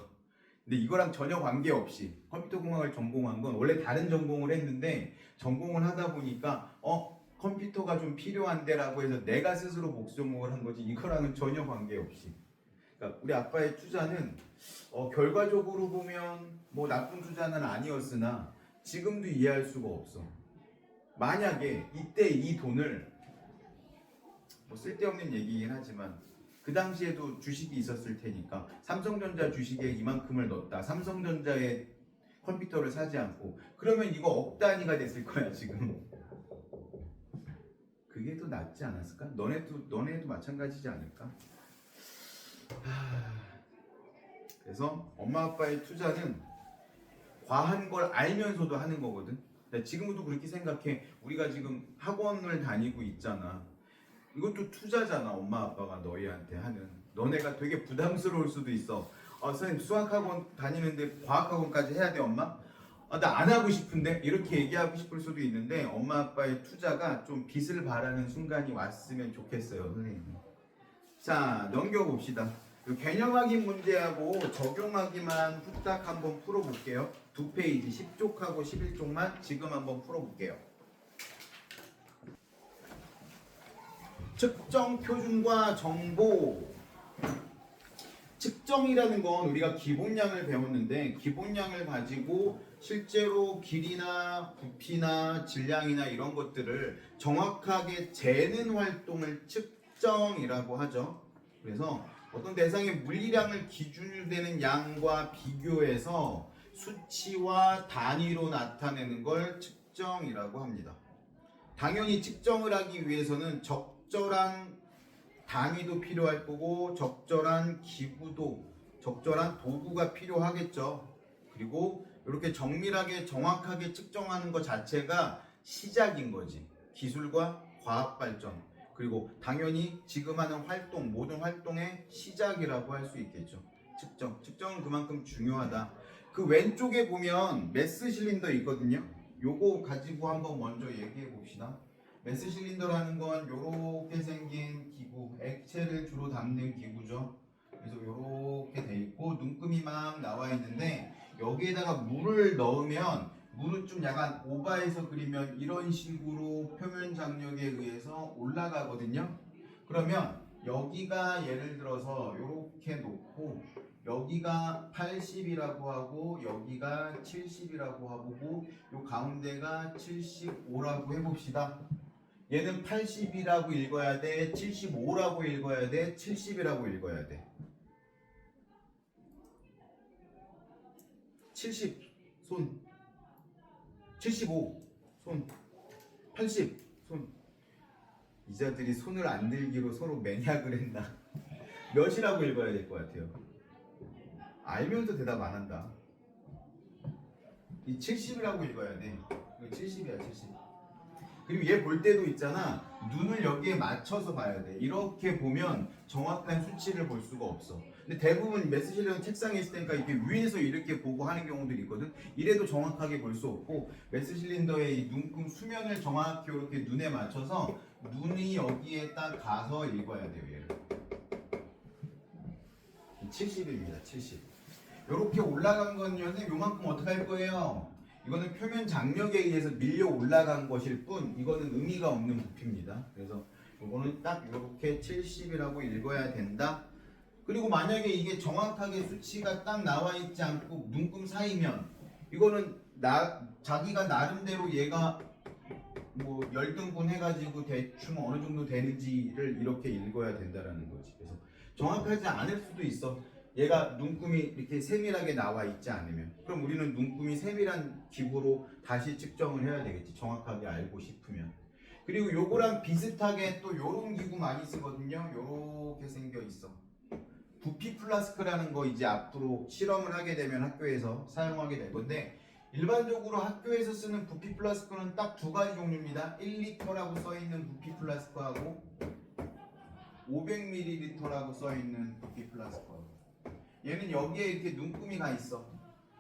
근데 이거랑 전혀 관계없이 컴퓨터 공학을 전공한 건 원래 다른 전공을 했는데, 전공을 하다 보니까 컴퓨터가 좀 필요한데라고 해서 내가 스스로 복수 전공을 한 거지, 이거랑은 전혀 관계없이. 그러니까 우리 아빠의 투자는 결과적으로 보면 뭐 나쁜 투자는 아니었으나 지금도 이해할 수가 없어. 만약에 이때 이 돈을 뭐 쓸데없는 얘기긴 하지만 그 당시에도 주식이 있었을 테니까 삼성전자 주식에 이만큼을 넣었다. 삼성전자의 컴퓨터를 사지 않고, 그러면 이거 억 단위가 됐을 거야 지금. 그게 더 낫지 않았을까? 너네도 마찬가지지 않을까? 그래서 엄마 아빠의 투자는 과한 걸 알면서도 하는 거거든. 지금도 그렇게 생각해. 우리가 지금 학원을 다니고 있잖아. 이것도 투자잖아. 엄마 아빠가 너희한테 하는. 너네가 되게 부담스러울 수도 있어. 선생님 수학학원 다니는데 과학학원까지 해야 돼 엄마? 나 안 하고 싶은데? 이렇게 얘기하고 싶을 수도 있는데, 엄마 아빠의 투자가 좀 빛을 발하는 순간이 왔으면 좋겠어요 선생님. 자, 넘겨봅시다. 개념 확인 문제하고 적용하기만 후딱 한번 풀어볼게요. 2페이지 10쪽하고 11쪽만 지금 한번 풀어볼게요. 측정 표준과 정보. 측정이라는 건 우리가 기본량을 배웠는데, 기본량을 가지고 실제로 길이나 부피나 질량이나 이런 것들을 정확하게 재는 활동을 측정이라고 하죠. 그래서 어떤 대상의 물리량을 기준으로 되는 양과 비교해서 수치와 단위로 나타내는 걸 측정이라고 합니다. 당연히 측정을 하기 위해서는 적절한 단위도 필요할 거고 적절한 기구도, 적절한 도구가 필요하겠죠. 그리고 이렇게 정밀하게 정확하게 측정하는 것 자체가 시작인 거지. 기술과 과학 발전, 그리고 당연히 지금 하는 활동, 모든 활동의 시작이라고 할 수 있겠죠. 측정은 그만큼 중요하다. 그 왼쪽에 보면 매스 실린더 있거든요. 요거 가지고 한번 먼저 얘기해 봅시다. 매스 실린더라는 건 요렇게 생긴 기구, 액체를 주로 담는 기구죠. 그래서 요렇게 돼 있고 눈금이 막 나와 있는데, 여기에다가 물을 넣으면, 물을 좀 약간 오버해서 그리면 이런 식으로 표면 장력에 의해서 올라가거든요. 그러면 여기가 예를 들어서 요렇게 놓고 여기가 80이라고 하고 여기가 70이라고 하고 요 가운데가 75라고 해봅시다. 얘는 80이라고 읽어야 돼, 75라고 읽어야 돼, 70이라고 읽어야 돼. 70 손, 75 손, 80 손. 이자들이 손을 안 들기로 서로 맹약을 했나? 몇이라고 읽어야 될 것 같아요? 알면서 대답 안 한다. 이 70이라고 읽어야 돼. 이거 70이야 70. 그리고 얘 볼 때도 있잖아. 눈을 여기에 맞춰서 봐야 돼. 이렇게 보면 정확한 수치를 볼 수가 없어. 근데 대부분 메스실린더 책상에 있을 테니까 이렇게 위에서 이렇게 보고 하는 경우들이 있거든. 이래도 정확하게 볼 수 없고 메스실린더의 이 눈금 수면을 정확히 이렇게 눈에 맞춰서 눈이 여기에 딱 가서 읽어야 돼요. 얘를. 70입니다. 70. 이렇게 올라간 건요. 선생님 요만큼 어떻게 할 거예요? 이거는 표면 장력에 의해서 밀려 올라간 것일 뿐 이거는 의미가 없는 부피입니다. 그래서 이거는 딱 이렇게 70이라고 읽어야 된다. 그리고 만약에 이게 정확하게 수치가 딱 나와 있지 않고 눈금 사이면 이거는 자기가 나름대로 얘가 뭐 열등분 해가지고 대충 어느 정도 되는지를 이렇게 읽어야 된다라는 거지. 그래서 정확하지 않을 수도 있어. 얘가 눈금이 이렇게 세밀하게 나와 있지 않으면 그럼 우리는 눈금이 세밀한 기구로 다시 측정을 해야 되겠지. 정확하게 알고 싶으면. 그리고 요거랑 비슷하게 또 요런 기구 많이 쓰거든요. 요렇게 생겨 있어. 부피 플라스크라는 거 이제 앞으로 실험을 하게 되면 학교에서 사용하게 될 건데 일반적으로 학교에서 쓰는 부피 플라스크는 딱 두 가지 종류입니다. 1리터라고 써 있는 부피 플라스크하고 500ml라고 써 있는 부피 플라스크하고 얘는 여기에 이렇게 눈금이 가 있어.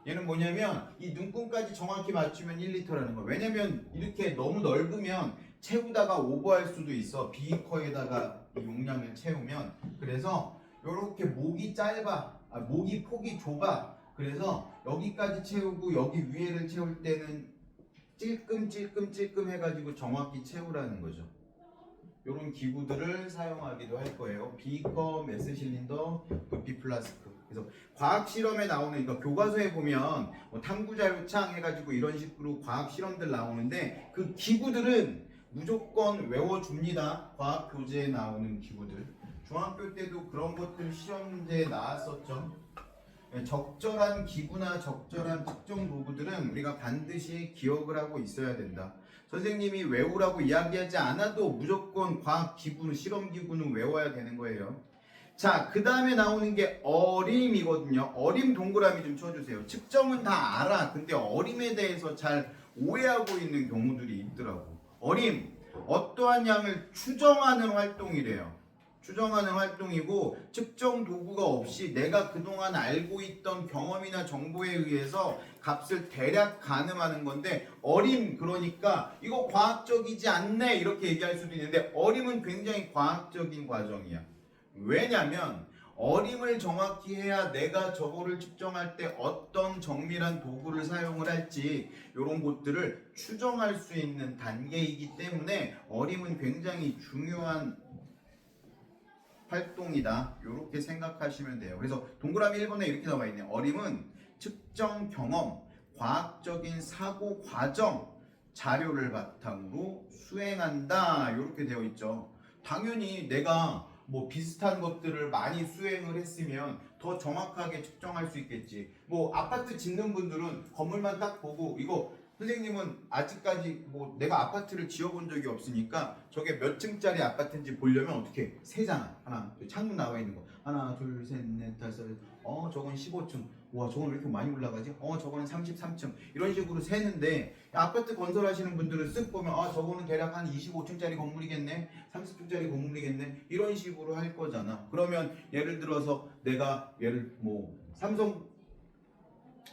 얘는 뭐냐면 이 눈금까지 정확히 맞추면 1리터라는 거야. 왜냐면 이렇게 너무 넓으면 채우다가 오버할 수도 있어. 비커에다가 이 용량을 채우면. 그래서 이렇게 목이 짧아, 목이 폭이 좁아. 그래서 여기까지 채우고 여기 위에를 채울 때는 찔끔 해가지고 정확히 채우라는 거죠. 이런 기구들을 사용하기도 할 거예요. 비커, 메스실린더, 부피 플라스크. 그래서 과학 실험에 나오는 그러니까 교과서에 보면 뭐 탐구자료창 해가지고 이런 식으로 과학 실험들 나오는데 그 기구들은 무조건 외워줍니다. 과학 교재에 나오는 기구들. 중학교 때도 그런 것들 시험 문제에 나왔었죠. 적절한 기구나 적절한 측정 도구들은 우리가 반드시 기억을 하고 있어야 된다. 선생님이 외우라고 이야기하지 않아도 무조건 과학 기구는 실험 기구는 외워야 되는 거예요. 자, 그 다음에 나오는 게 어림이거든요. 어림 동그라미 좀 쳐주세요. 측정은 다 알아. 근데 어림에 대해서 잘 오해하고 있는 경우들이 있더라고. 어림, 어떠한 양을 추정하는 활동이래요. 추정하는 활동이고 측정 도구가 없이 내가 그동안 알고 있던 경험이나 정보에 의해서 값을 대략 가늠하는 건데 어림 그러니까 이거 과학적이지 않네 이렇게 얘기할 수도 있는데 어림은 굉장히 과학적인 과정이야. 왜냐면 어림을 정확히 해야 내가 저거를 측정할 때 어떤 정밀한 도구를 사용을 할지 이런 것들을 추정할 수 있는 단계이기 때문에 어림은 굉장히 중요한 활동이다. 이렇게 생각하시면 돼요. 그래서 동그라미 1번에 이렇게 나와 있네요. 어림은 측정 경험, 과학적인 사고 과정, 자료를 바탕으로 수행한다. 이렇게 되어 있죠. 당연히 내가 뭐 비슷한 것들을 많이 수행을 했으면 더 정확하게 측정할 수 있겠지. 뭐 아파트 짓는 분들은 건물만 딱 보고 이거 선생님은 아직까지 뭐 내가 아파트를 지어본 적이 없으니까 저게 몇 층짜리 아파트인지 보려면 어떻게 세잖아. 하나 창문 나와 있는 거 하나 둘 셋 넷 다섯 저건 15층 와 저건 왜 이렇게 많이 올라가지? 저거는 33층 이런 식으로 세는데 아파트 건설하시는 분들은 쓱 보면 저거는 대략 한 25층짜리 건물이겠네 30층짜리 건물이겠네 이런 식으로 할 거잖아. 그러면 예를 들어서 내가 뭐 삼성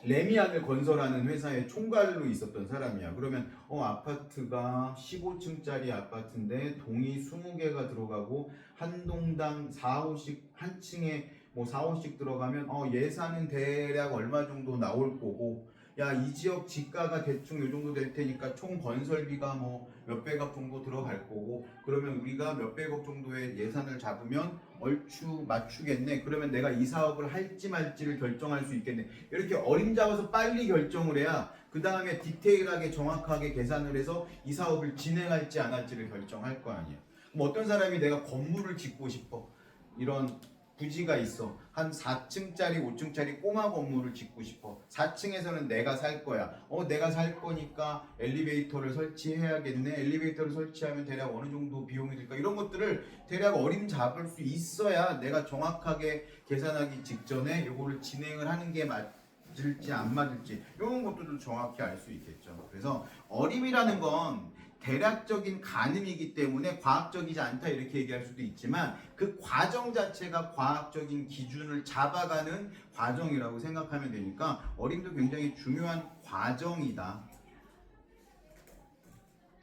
레미안을 건설하는 회사의 총괄로 있었던 사람이야. 그러면 아파트가 15층짜리 아파트인데 동이 20개가 들어가고 한 동당 4호씩 한 층에 뭐 4호씩 들어가면 예산은 대략 얼마 정도 나올 거고 야 이 지역 지가가 대충 요 정도 될 테니까 총 건설비가 뭐 몇백억 정도 들어갈 거고 그러면 우리가 몇백억 정도의 예산을 잡으면 얼추 맞추겠네. 그러면 내가 이 사업을 할지 말지를 결정할 수 있겠네. 이렇게 어림잡아서 빨리 결정을 해야 그 다음에 디테일하게 정확하게 계산을 해서 이 사업을 진행할지 안 할지를 결정할 거 아니야. 그럼 어떤 사람이 내가 건물을 짓고 싶어. 이런 부지가 있어. 한 4층짜리, 5층짜리 꼬마 건물을 짓고 싶어. 4층에서는 내가 살 거야. 내가 살 거니까 엘리베이터를 설치해야겠네. 엘리베이터를 설치하면 대략 어느 정도 비용이 들까? 이런 것들을 대략 어림 잡을 수 있어야 내가 정확하게 계산하기 직전에 이거를 진행을 하는 게 맞을지 안 맞을지 이런 것들도 정확히 알 수 있겠죠. 그래서 어림이라는 건 대략적인 가늠이기 때문에 과학적이지 않다 이렇게 얘기할 수도 있지만 그 과정 자체가 과학적인 기준을 잡아가는 과정이라고 생각하면 되니까 어림도 굉장히 중요한 과정이다.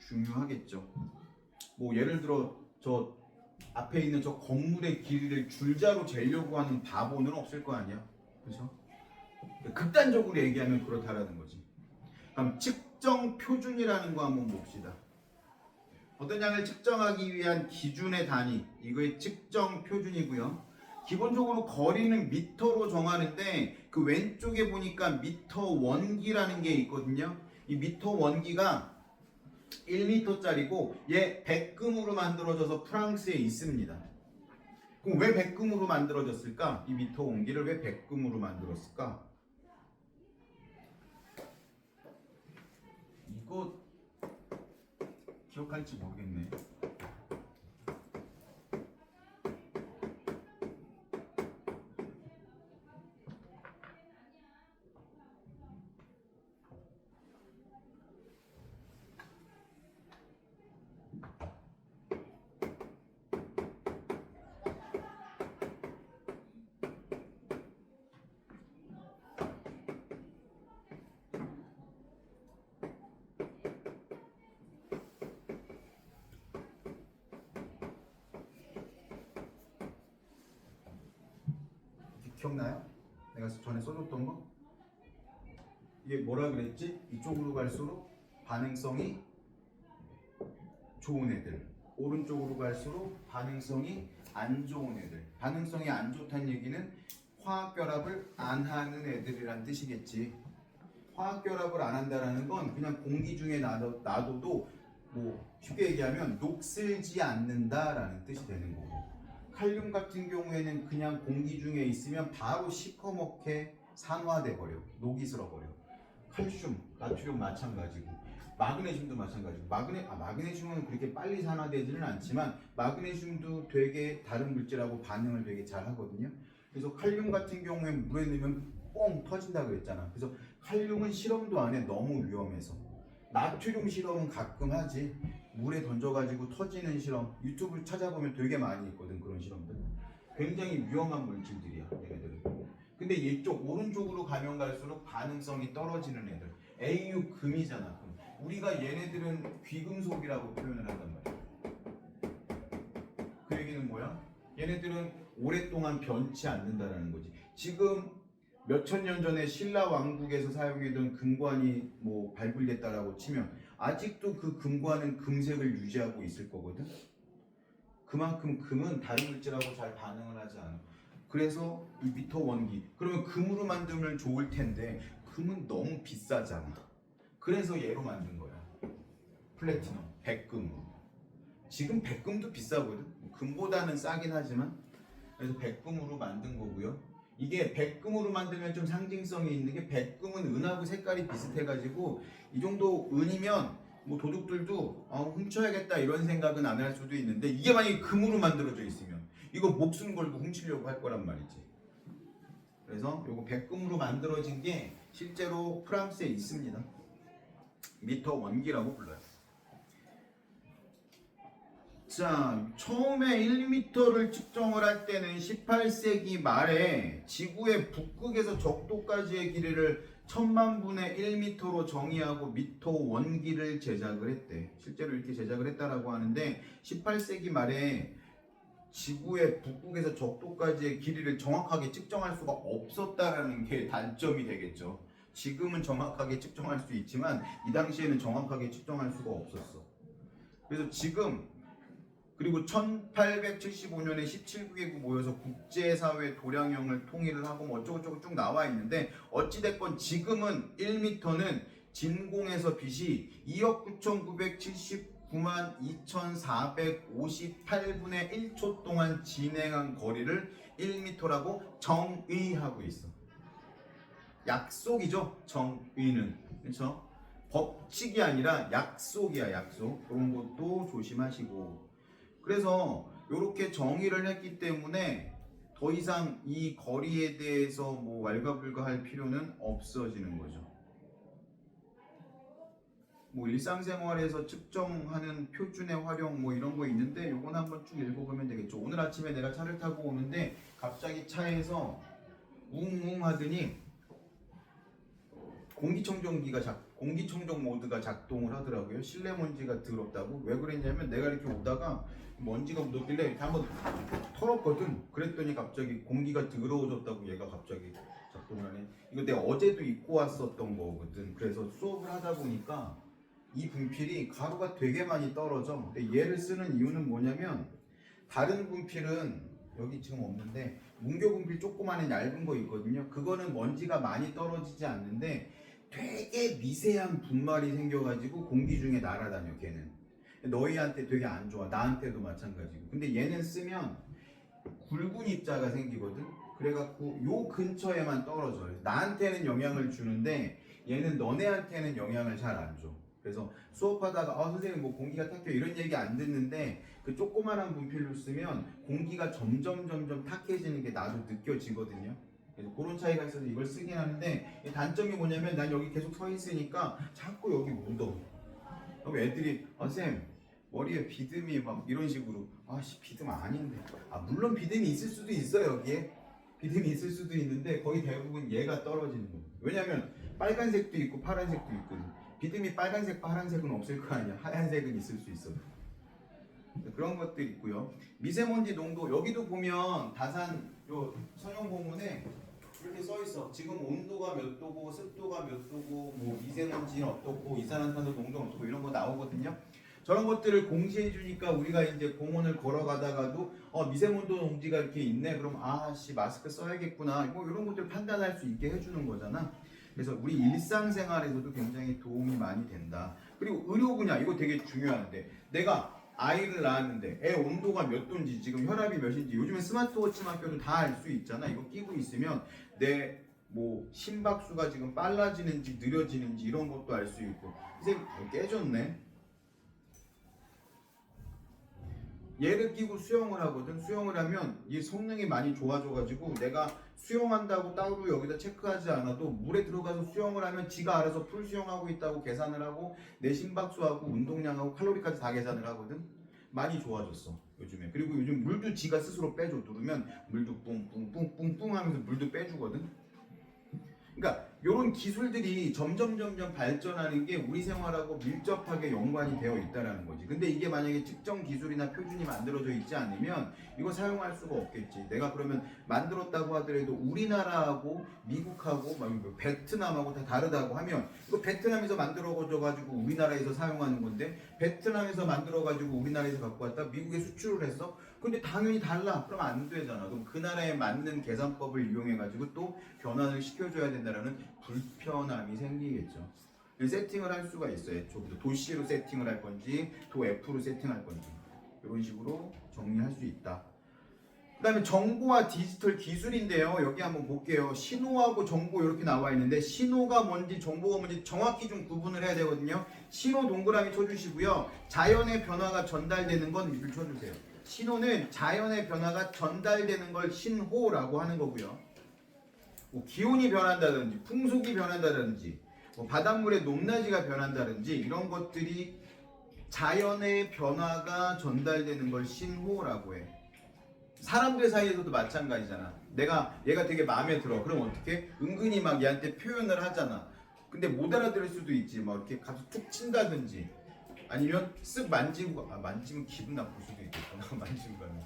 중요하겠죠. 뭐 예를 들어 저 앞에 있는 저 건물의 길이를 줄자로 재려고 하는 바보는 없을 거 아니야. 그렇죠? 극단적으로 얘기하면 그렇다라는 거지. 그럼 측정 표준이라는 거 한번 봅시다. 어떤 양을 측정하기 위한 기준의 단위, 이거의 측정 표준이고요. 기본적으로 거리는 미터로 정하는데 그 왼쪽에 보니까 미터 원기라는 게 있거든요. 이 미터 원기가 1m짜리고 얘 백금으로 만들어져서 프랑스에 있습니다. 그럼 왜 백금으로 만들어졌을까? 이 미터 원기를 왜 백금으로 만들었을까? 이거 기억할지 모르겠네. 기억나요? 내가 전에 써줬던 거? 이게 뭐라 그랬지? 이쪽으로 갈수록 반응성이 좋은 애들, 오른쪽으로 갈수록 반응성이 안 좋은 애들. 반응성이 안 좋다는 얘기는 화학결합을 안 하는 애들이란 뜻이겠지. 화학결합을 안 한다는 건 그냥 공기 중에 놔둬도 뭐 쉽게 얘기하면 녹슬지 않는다라는 뜻이 되는 거고, 칼륨 같은 경우에는 그냥 공기 중에 있으면 바로 시커멓게 산화돼 버려, 녹이 슬어 버려. 칼슘, 나트륨 마찬가지고, 마그네슘도 마찬가지고. 마그네슘은 그렇게 빨리 산화되지는 않지만 마그네슘도 되게 다른 물질하고 반응을 되게 잘 하거든요. 그래서 칼륨 같은 경우엔 물에 넣으면 뻥 터진다 그랬잖아. 그래서 칼륨은 실험도 안 해, 너무 위험해서. 나트륨 실험은 가끔 하지. 물에 던져가지고 터지는 실험 유튜브 찾아보면 되게 많이 있거든. 그런 실험들 굉장히 위험한 물질들이야 얘네들은. 근데 이쪽 오른쪽으로 가면 갈수록 반응성이 떨어지는 애들, Au 금이잖아. 금. 우리가 얘네들은 귀금속이라고 표현을 한단 말이야. 그 얘기는 뭐야? 얘네들은 오랫동안 변치 않는다라는 거지. 지금 몇천 년 전에 신라 왕국에서 사용했던 금관이 뭐 발굴됐다라고 치면 아직도 그 금관은 금색을 유지하고 있을 거거든. 그만큼 금은 다른 물질하고 잘 반응을 하지 않아. 그래서 이 미터 원기, 그러면 금으로 만들면 좋을 텐데 금은 너무 비싸잖아. 그래서 얘로 만든 거야. 플래티넘, 백금. 지금 백금도 비싸거든. 금보다는 싸긴 하지만. 그래서 백금으로 만든 거고요. 이게 백금으로 만들면 좀 상징성이 있는 게, 백금은 은하고 색깔이 비슷해가지고 이 정도 은이면 뭐 도둑들도 훔쳐야겠다 이런 생각은 안 할 수도 있는데, 이게 만약에 금으로 만들어져 있으면 이거 목숨 걸고 훔치려고 할 거란 말이지. 그래서 요거 백금으로 만들어진 게 실제로 프랑스에 있습니다. 미터 원기라고 불러요. 자, 처음에 1m를 측정을 할 때는 18세기 말에 지구의 북극에서 적도까지의 길이를 1000만분의 1m로 정의하고 미터 원기를 제작을 했대. 실제로 이렇게 제작을 했다라고 하는데, 18세기 말에 지구의 북극에서 적도까지의 길이를 정확하게 측정할 수가 없었다라는 게 단점이 되겠죠. 지금은 정확하게 측정할 수 있지만 이 당시에는 정확하게 측정할 수가 없었어. 그래서 지금, 그리고 1875년에 17개국 모여서 국제사회 도량형을 통일을 하고 뭐 어쩌고저쩌고 쭉 나와 있는데, 어찌됐건 지금은 1m는 진공에서 빛이 2억 9,979만 2,458분의 1초 동안 진행한 거리를 1m라고 정의하고 있어. 약속이죠, 정의는. 그렇죠? 법칙이 아니라 약속이야, 약속. 그런 것도 조심하시고. 그래서 이렇게 정의를 했기 때문에 더 이상 이 거리에 대해서 뭐 왈가불가할 필요는 없어지는 거죠. 뭐 일상생활에서 측정하는 표준의 활용 뭐 이런 거 있는데 요건 한번 쭉 읽어보면 되겠죠. 오늘 아침에 내가 차를 타고 오는데 갑자기 차에서 웅웅 하더니 공기청정 모드가 작동을 하더라고요. 실내 먼지가 더럽다고. 왜 그랬냐면 내가 이렇게 오다가 먼지가 묻었길래 이렇게 한번 털었거든. 그랬더니 갑자기 공기가 더러워졌다고 얘가 갑자기 작동을 하네. 이거 내가 어제도 입고 왔었던 거거든. 그래서 수업을 하다 보니까 이 분필이 가루가 되게 많이 떨어져. 근데 얘를 쓰는 이유는 뭐냐면 다른 분필은 여기 지금 없는데 문교 분필 조그마한 얇은 거 있거든요. 그거는 먼지가 많이 떨어지지 않는데 되게 미세한 분말이 생겨가지고 공기 중에 날아다녀. 걔는 너희한테 되게 안 좋아. 나한테도 마찬가지고. 근데 얘는 쓰면 굵은 입자가 생기거든. 그래갖고 요 근처에만 떨어져. 나한테는 영향을 주는데 얘는 너네한테는 영향을 잘 안 줘. 그래서 수업하다가 선생님 뭐 공기가 탁해요 이런 얘기 안 듣는데 그 조그만한 분필로 쓰면 공기가 점점 탁해지는 게 나도 느껴지거든요. 그래서 그런 차이가 있어서 이걸 쓰긴 하는데 단점이 뭐냐면 난 여기 계속 서 있으니까 자꾸 여기 묻어. 그럼 애들이 쌤 머리에 비듬이 막 이런 식으로 아씨 비듬 아닌데 물론 비듬이 있을 수도 있어요. 여기에 비듬이 있을 수도 있는데 거의 대부분 얘가 떨어지는 거예요. 왜냐면 빨간색도 있고 파란색도 있거든. 비듬이 빨간색 파란색은 없을 거 아니야. 하얀색은 있을 수 있어. 그런 것들 있고요. 미세먼지 농도 여기도 보면 다산 요 선형 공문에 이렇게 써 있어. 지금 온도가 몇 도고 습도가 몇 도고 뭐 미세먼지는 어떻고 이산화탄소 농도 어떻고 이런 거 나오거든요. 저런 것들을 공지해 주니까 우리가 이제 공원을 걸어가다가도 미세먼지 농지가 이렇게 있네. 그럼 아씨 마스크 써야겠구나. 뭐 이런 것들 판단할 수 있게 해주는 거잖아. 그래서 우리 일상생활에서도 굉장히 도움이 많이 된다. 그리고 의료 분야 이거 되게 중요한데 내가 아이를 낳았는데 애 온도가 몇 도인지 지금 혈압이 몇인지 요즘에 스마트워치만 껴도 다 알 수 있잖아. 이거 끼고 있으면 내 뭐 심박수가 지금 빨라지는지 느려지는지 이런 것도 알 수 있고. 선생님 깨졌네. 얘를 끼고 수영을 하거든. 수영을 하면 이 성능이 많이 좋아져가지고 내가 수영한다고 따로 여기다 체크하지 않아도 물에 들어가서 수영을 하면 지가 알아서 풀 수영하고 있다고 계산을 하고 내 심박수하고 운동량하고 칼로리까지 다 계산을 하거든. 많이 좋아졌어 요즘에. 그리고 요즘 물도 지가 스스로 빼줘. 누르면 물도 뿡뿡뿡뿡뿡 하면서 물도 빼주거든. 그러니까 이런 기술들이 점점 발전하는 게 우리 생활하고 밀접하게 연관이 되어 있다는 거지. 근데 이게 만약에 특정 기술이나 표준이 만들어져 있지 않으면 이거 사용할 수가 없겠지. 내가 그러면 만들었다고 하더라도 우리나라하고 미국하고 막 베트남하고 다 다르다고 하면 이거 베트남에서 만들어져 가지고 우리나라에서 사용하는 건데 베트남에서 만들어 가지고 우리나라에서 갖고 왔다 미국에 수출을 했어. 근데 당연히 달라. 그럼 안 되잖아. 그럼 그 나라에 맞는 계산법을 이용해 가지고 또 변환을 시켜줘야 된다라는 불편함이 생기겠죠. 세팅을 할 수가 있어요. 애초부터 도시로 세팅을 할 건지 도 F로 세팅할 건지 이런 식으로 정리할 수 있다. 그 다음에 정보와 디지털 기술인데요. 여기 한번 볼게요. 신호하고 정보 이렇게 나와 있는데 신호가 뭔지 정보가 뭔지 정확히 좀 구분을 해야 되거든요. 신호 동그라미 쳐주시고요. 자연의 변화가 전달되는 건 밑줄 쳐주세요. 신호는 자연의 변화가 전달되는 걸 신호라고 하는 거고요. 뭐 기온이 변한다든지 풍속이 변한다든지 뭐 바닷물의 높낮이가 변한다든지 이런 것들이 자연의 변화가 전달되는 걸 신호라고 해. 사람들 사이에서도 마찬가지잖아. 내가 얘가 되게 마음에 들어. 그럼 어떻게? 은근히 막 얘한테 표현을 하잖아. 근데 못 알아들을 수도 있지. 막 이렇게 가서 툭 친다든지 아니면 쓱 만지고 만지면 기분 나쁠 수도 있겠구나. 만지고 가면.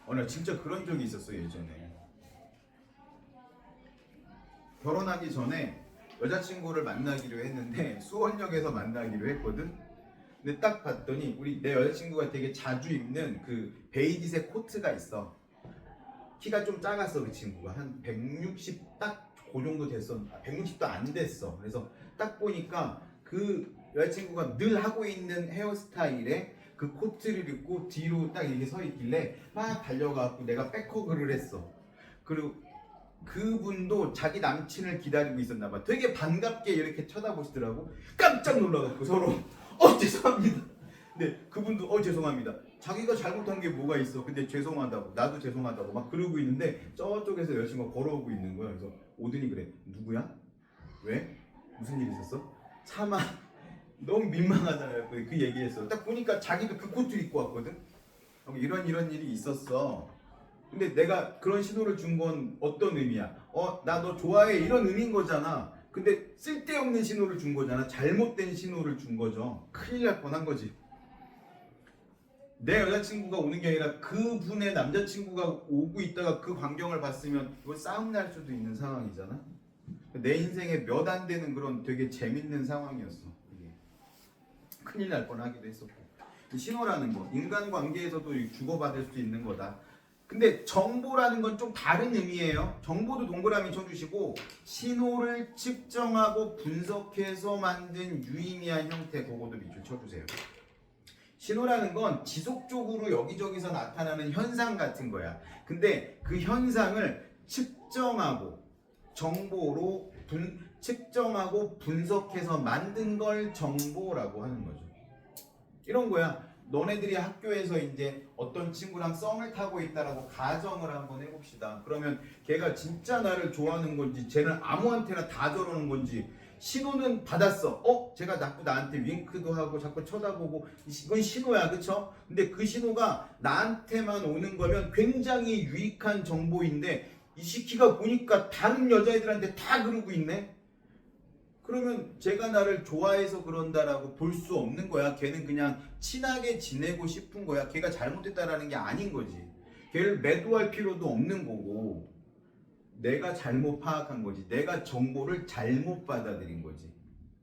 나 진짜 그런 적이 있었어 예전에. 결혼하기 전에 여자친구를 만나기로 했는데 수원역에서 만나기로 했거든. 근데 딱 봤더니 내 여자친구가 되게 자주 입는 그 베이지색 코트가 있어. 키가 좀 작았어. 그 친구가 한 160 딱 그 정도 됐어. 160도 안 됐어. 그래서 딱 보니까 그 여자친구가 늘 하고 있는 헤어스타일에 그 코트를 입고 뒤로 딱 이렇게 서 있길래 막 달려가고 내가 백허그를 했어. 그리고 그분도 자기 남친을 기다리고 있었나 봐. 되게 반갑게 이렇게 쳐다보시더라고. 깜짝 놀라갖고 서로 죄송합니다. 근데 그분도 죄송합니다. 자기가 잘못한 게 뭐가 있어. 근데 죄송하다고 나도 죄송하다고 막 그러고 있는데 저쪽에서 여자친구가 걸어오고 있는 거야. 그래서 오더니 그래. 누구야? 왜? 무슨 일 있었어? 차마 너무 민망하잖아요. 그 얘기했어. 딱 보니까 자기도 그 코트를 입고 왔거든. 이런 일이 있었어. 근데 내가 그런 신호를 준 건 어떤 의미야? 나 너 좋아해 이런 의미인 거잖아. 근데 쓸데없는 신호를 준 거잖아. 잘못된 신호를 준 거죠. 큰일 날 뻔한 거지. 내 여자친구가 오는 게 아니라 그분의 남자친구가 오고 있다가 그 광경을 봤으면 이거 싸움 날 수도 있는 상황이잖아. 내 인생에 몇 안 되는 그런 되게 재밌는 상황이었어. 이게 큰일 날 뻔하기도 했었고. 신호라는 거 인간관계에서도 주고받을 수 있는 거다. 근데 정보라는 건 좀 다른 의미예요. 정보도 동그라미 쳐주시고 신호를 측정하고 분석해서 만든 유의미한 형태 그거도 밑줄 쳐주세요. 신호라는 건 지속적으로 여기저기서 나타나는 현상 같은 거야. 근데 그 현상을 측정하고 정보로 측정하고 분석해서 만든 걸 정보라고 하는 거죠. 이런 거야. 너네들이 학교에서 이제 어떤 친구랑 썸을 타고 있다라고 가정을 한번 해봅시다. 그러면 걔가 진짜 나를 좋아하는 건지 쟤는 아무한테나 다 저러는 건지 신호는 받았어. 쟤가 자꾸 나한테 윙크도 하고 자꾸 쳐다보고 이건 신호야, 그쵸? 근데 그 신호가 나한테만 오는 거면 굉장히 유익한 정보인데 이 시키가 보니까 다른 여자애들한테 다 그러고 있네? 그러면 제가 나를 좋아해서 그런다라고 볼 수 없는 거야. 걔는 그냥 친하게 지내고 싶은 거야. 걔가 잘못했다라는 게 아닌 거지. 걔를 매도할 필요도 없는 거고 내가 잘못 파악한 거지. 내가 정보를 잘못 받아들인 거지.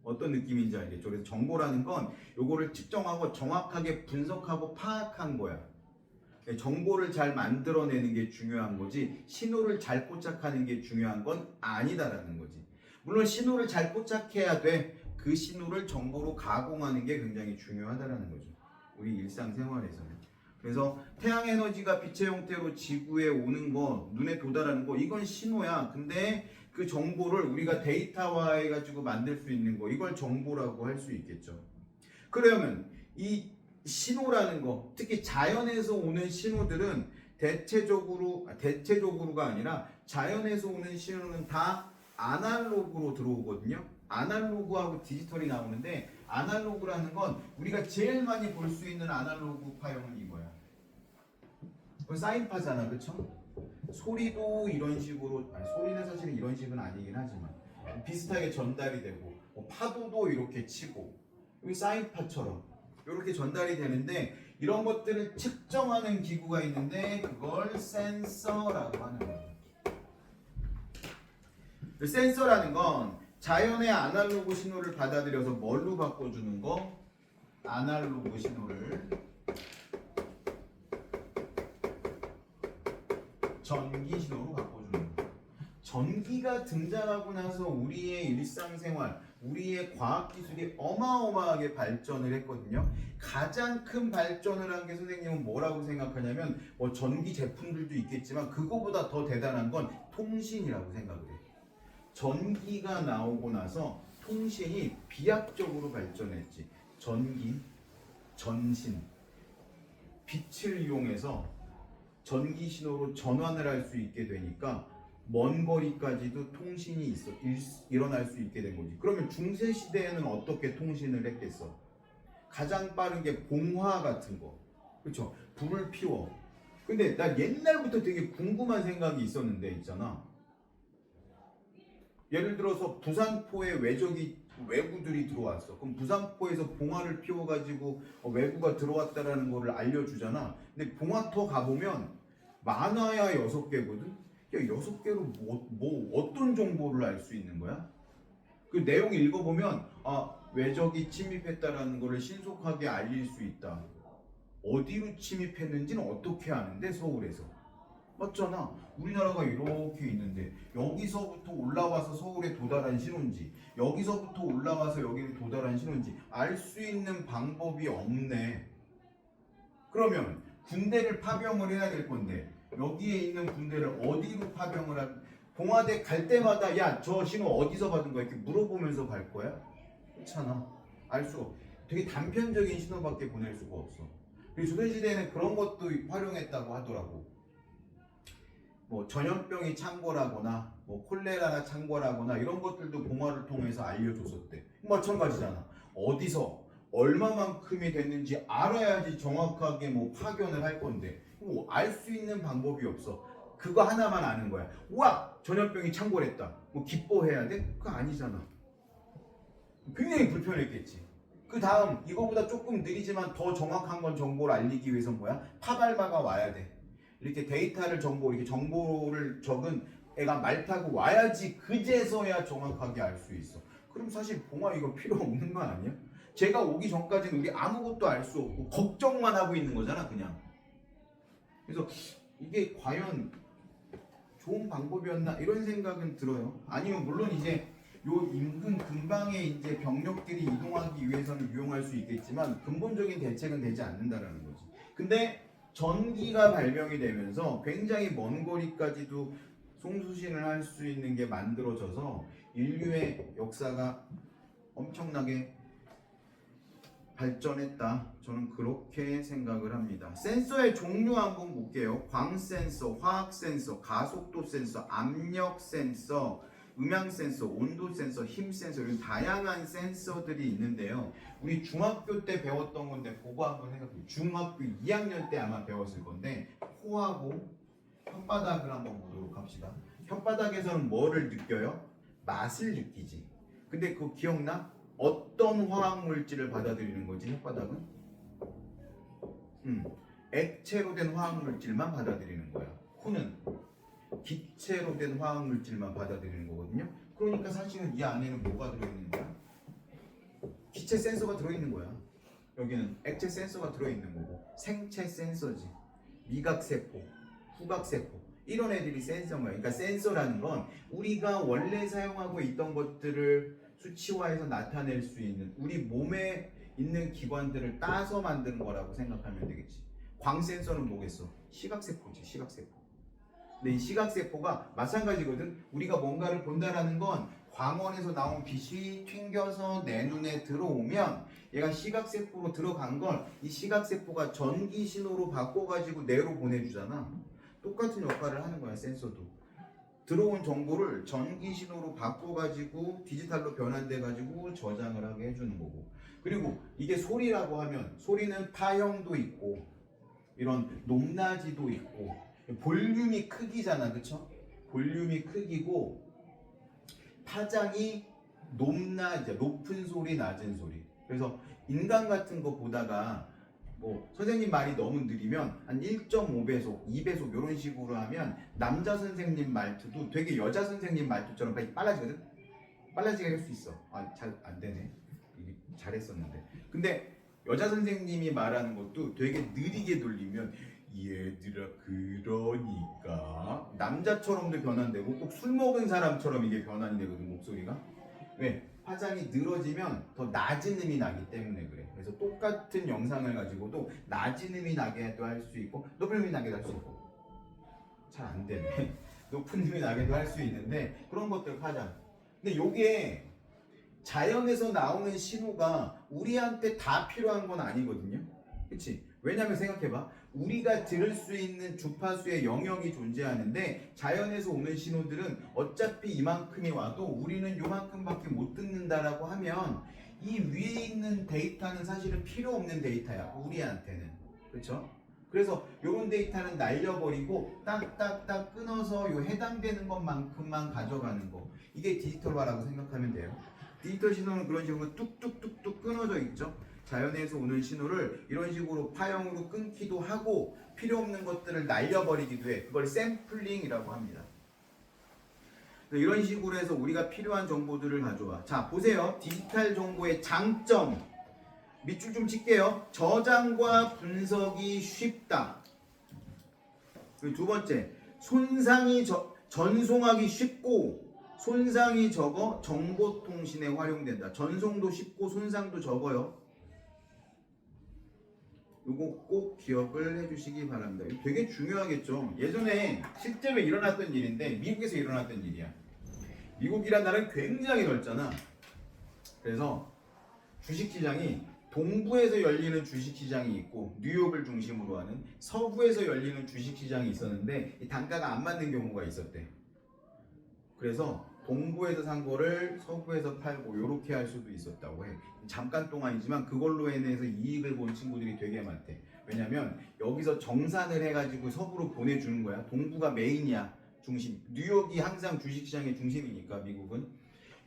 어떤 느낌인지 알겠죠? 그래서 정보라는 건 요거를 측정하고 정확하게 분석하고 파악한 거야. 정보를 잘 만들어내는 게 중요한 거지 신호를 잘 포착하는 게 중요한 건 아니다라는 거지. 물론 신호를 잘 포착해야 돼. 그 신호를 정보로 가공하는 게 굉장히 중요하다라는 거죠. 우리 일상생활에서는. 그래서 태양 에너지가 빛의 형태로 지구에 오는 거, 눈에 도달하는 거 이건 신호야. 근데 그 정보를 우리가 데이터화해 가지고 만들 수 있는 거 이걸 정보라고 할 수 있겠죠. 그러면 이 신호라는 거, 특히 자연에서 오는 신호들은 대체적으로가 아니라 자연에서 오는 신호는 다 아날로그로 들어오거든요. 아날로그하고 디지털이 나오는데 아날로그라는 건 우리가 제일 많이 볼 수 있는 아날로그 파형은 이거야. 사인파잖아, 그렇죠? 소리도 이런 식으로, 소리는 사실은 이런 식은 아니긴 하지만 비슷하게 전달이 되고 파도도 이렇게 치고 여기 사인파처럼 이렇게 전달이 되는데 이런 것들을 측정하는 기구가 있는데 그걸 센서라고 하는 거예요. 센서라는 건 자연의 아날로그 신호를 받아들여서 뭘로 바꿔주는 거? 아날로그 신호를 전기 신호로 바꿔주는 거. 전기가 등장하고 나서 우리의 일상생활, 우리의 과학기술이 어마어마하게 발전을 했거든요. 가장 큰 발전을 한 게 선생님은 뭐라고 생각하냐면 전기 제품들도 있겠지만 그거보다 더 대단한 건 통신이라고 생각을 해요. 전기가 나오고 나서 통신이 비약적으로 발전했지. 전기, 전신, 빛을 이용해서 전기 신호로 전환을 할 수 있게 되니까 먼 거리까지도 통신이 일어날 수 있게 된 거지. 그러면 중세 시대에는 어떻게 통신을 했겠어? 가장 빠른 게 봉화 같은 거, 그렇죠? 불을 피워. 근데 나 옛날부터 되게 궁금한 생각이 있었는데 있잖아. 예를 들어서 부산포에 외구들이 들어왔어. 그럼 부산포에서 봉화를 피워가지고 외구가 들어왔다라는 거를 알려주잖아. 근데 봉화터 가보면 많아야 6개거든? 야, 6개로 어떤 정보를 알 수 있는 거야? 그 내용 읽어보면 외적이 침입했다라는 거를 신속하게 알릴 수 있다. 어디로 침입했는지는 어떻게 아는데? 서울에서. 맞잖아. 우리나라가 이렇게 있는데 여기서부터 올라와서 서울에 도달한 신호인지 여기서부터 올라와서 여기에 도달한 신호인지 알 수 있는 방법이 없네. 그러면 군대를 파병을 해야 될 건데 여기에 있는 군대를 어디로 파병을 봉화대 갈 때마다 야, 저 신호 어디서 받은 거야? 이렇게 물어보면서 갈 거야? 그렇잖아. 알 수 없어. 되게 단편적인 신호밖에 보낼 수가 없어. 그리고 조선시대에는 그런 것도 활용했다고 하더라고. 전염병이 창궐하거나 콜레라가 창궐하거나 이런 것들도 봉화를 통해서 알려줬었대. 마찬가지잖아. 어디서 얼마만큼이 됐는지 알아야지 정확하게 뭐 파견을 할 건데 알 수 있는 방법이 없어. 그거 하나만 아는 거야. 와, 전염병이 창궐했다. 뭐 기뻐해야 돼? 그거 아니잖아. 굉장히 불편했겠지. 그 다음 이거보다 조금 느리지만 더 정확한 건 정보를 알리기 위해서 뭐야? 파발마가 와야 돼. 이렇게 데이터를 이렇게 정보를 적은 애가 말 타고 와야지 그제서야 정확하게 알 수 있어. 그럼 사실 봉화 이거 필요 없는 거 아니야? 제가 오기 전까지는 우리 아무것도 알 수 없고 걱정만 하고 있는 거잖아, 그냥. 그래서 이게 과연 좋은 방법이었나 이런 생각은 들어요. 아니면 물론 이제 요 인근 근방에 이제 병력들이 이동하기 위해서는 유용할 수 있겠지만 근본적인 대책은 되지 않는다라는 거지. 근데 전기가 발명이 되면서 굉장히 먼 거리까지도 송수신을 할 수 있는 게 만들어져서 인류의 역사가 엄청나게 발전했다. 저는 그렇게 생각을 합니다. 센서의 종류 한번 볼게요. 광 센서, 화학 센서, 가속도 센서, 압력 센서, 음향 센서, 온도 센서, 힘 센서 이런 다양한 센서들이 있는데요. 우리 중학교 때 배웠던 건데 그거 한번 생각해요. 중학교 2학년 때 아마 배웠을 건데 코하고 혓바닥을 한번 보도록 합시다. 혓바닥에서는 뭐를 느껴요? 맛을 느끼지. 근데 그거 기억나? 어떤 화학 물질을 받아들이는 거지 혓바닥은? 액체로 된 화학 물질만 받아들이는 거야. 코는 기체로 된 화학 물질만 받아들이는 거거든요. 그러니까 사실은 이 안에는 뭐가 들어있는 거야? 기체 센서가 들어있는 거야. 여기는 액체 센서가 들어있는 거고 생체 센서지. 미각세포, 후각세포 이런 애들이 센서인 거야. 그러니까 센서라는 건 우리가 원래 사용하고 있던 것들을 수치화해서 나타낼 수 있는 우리 몸에 있는 기관들을 따서 만드는 거라고 생각하면 되겠지. 광 센서는 뭐겠어? 시각세포지, 시각세포. 근데 이 시각세포가 마찬가지거든. 우리가 뭔가를 본다라는 건 광원에서 나온 빛이 튕겨서 내 눈에 들어오면 얘가 시각세포로 들어간 걸 이 시각세포가 전기 신호로 바꿔가지고 뇌로 보내주잖아. 똑같은 역할을 하는 거야, 센서도. 들어온 정보를 전기 신호로 바꿔가지고 디지털로 변환돼가지고 저장을 하게 해주는 거고. 그리고 이게 소리라고 하면 소리는 파형도 있고 이런 높낮이도 있고 볼륨이 크기잖아, 그쵸? 볼륨이 크기고 파장이 높은 소리, 낮은 소리. 그래서 인간 같은 거 보다가 뭐 선생님 말이 너무 느리면 한 1.5배속, 2배속 이런 식으로 하면 남자 선생님 말투도 되게 여자 선생님 말투처럼 빨라지거든? 빨라지게 할 수 있어. 아, 잘 안 되네. 이게 잘했었는데. 근데 여자 선생님이 말하는 것도 되게 느리게 돌리면 얘들아 그러니까 남자처럼도 변환되고 꼭 술 먹은 사람처럼 이게 변환이 되거든, 목소리가. 왜? 파장이 늘어지면 더 낮은 음이 나기 때문에 그래. 그래서 똑같은 영상을 가지고도 낮은 음이 나게도 할 수 있고 높은 음이 나게도 할 수 있고 잘 안 되네. 높은 음이 나게도 할 수 있는데 그런 것들 파장. 근데 요게 자연에서 나오는 신호가 우리한테 다 필요한 건 아니거든요. 그치? 왜냐면 생각해봐. 우리가 들을 수 있는 주파수의 영역이 존재하는데 자연에서 오는 신호들은 어차피 이만큼이 와도 우리는 요만큼밖에 못 듣는다라고 하면 이 위에 있는 데이터는 사실은 필요 없는 데이터야. 우리한테는. 그렇죠? 그래서 요런 데이터는 날려버리고 딱딱딱 끊어서 요 해당되는 것만큼만 가져가는 거. 이게 디지털화라고 생각하면 돼요. 디지털 신호는 그런 식으로 뚝뚝뚝뚝 끊어져 있죠. 자연에서 오는 신호를 이런 식으로 파형으로 끊기도 하고 필요 없는 것들을 날려버리기도 해. 그걸 샘플링이라고 합니다. 이런 식으로 해서 우리가 필요한 정보들을 가져와. 자, 보세요. 디지털 정보의 장점. 밑줄 좀 칠게요. 저장과 분석이 쉽다. 두 번째, 전송하기 쉽고 손상이 적어 정보통신에 활용된다. 전송도 쉽고 손상도 적어요. 이거 꼭 기억을 해주시기 바랍니다. 이거 되게 중요하겠죠. 예전에 실제로 일어났던 일인데 미국에서 일어났던 일이야. 미국이란 나라는 굉장히 넓잖아. 그래서 주식시장이 동부에서 열리는 주식시장이 있고 뉴욕을 중심으로 하는 서부에서 열리는 주식시장이 있었는데 이 단가가 안 맞는 경우가 있었대. 그래서 동부에서 산 거를 서부에서 팔고 이렇게 할 수도 있었다고 해. 잠깐 동안이지만 그걸로 인해서 이익을 본 친구들이 되게 많대. 왜냐면 여기서 정산을 해가지고 서부로 보내주는 거야. 동부가 메인이야. 중심. 뉴욕이 항상 주식시장의 중심이니까 미국은.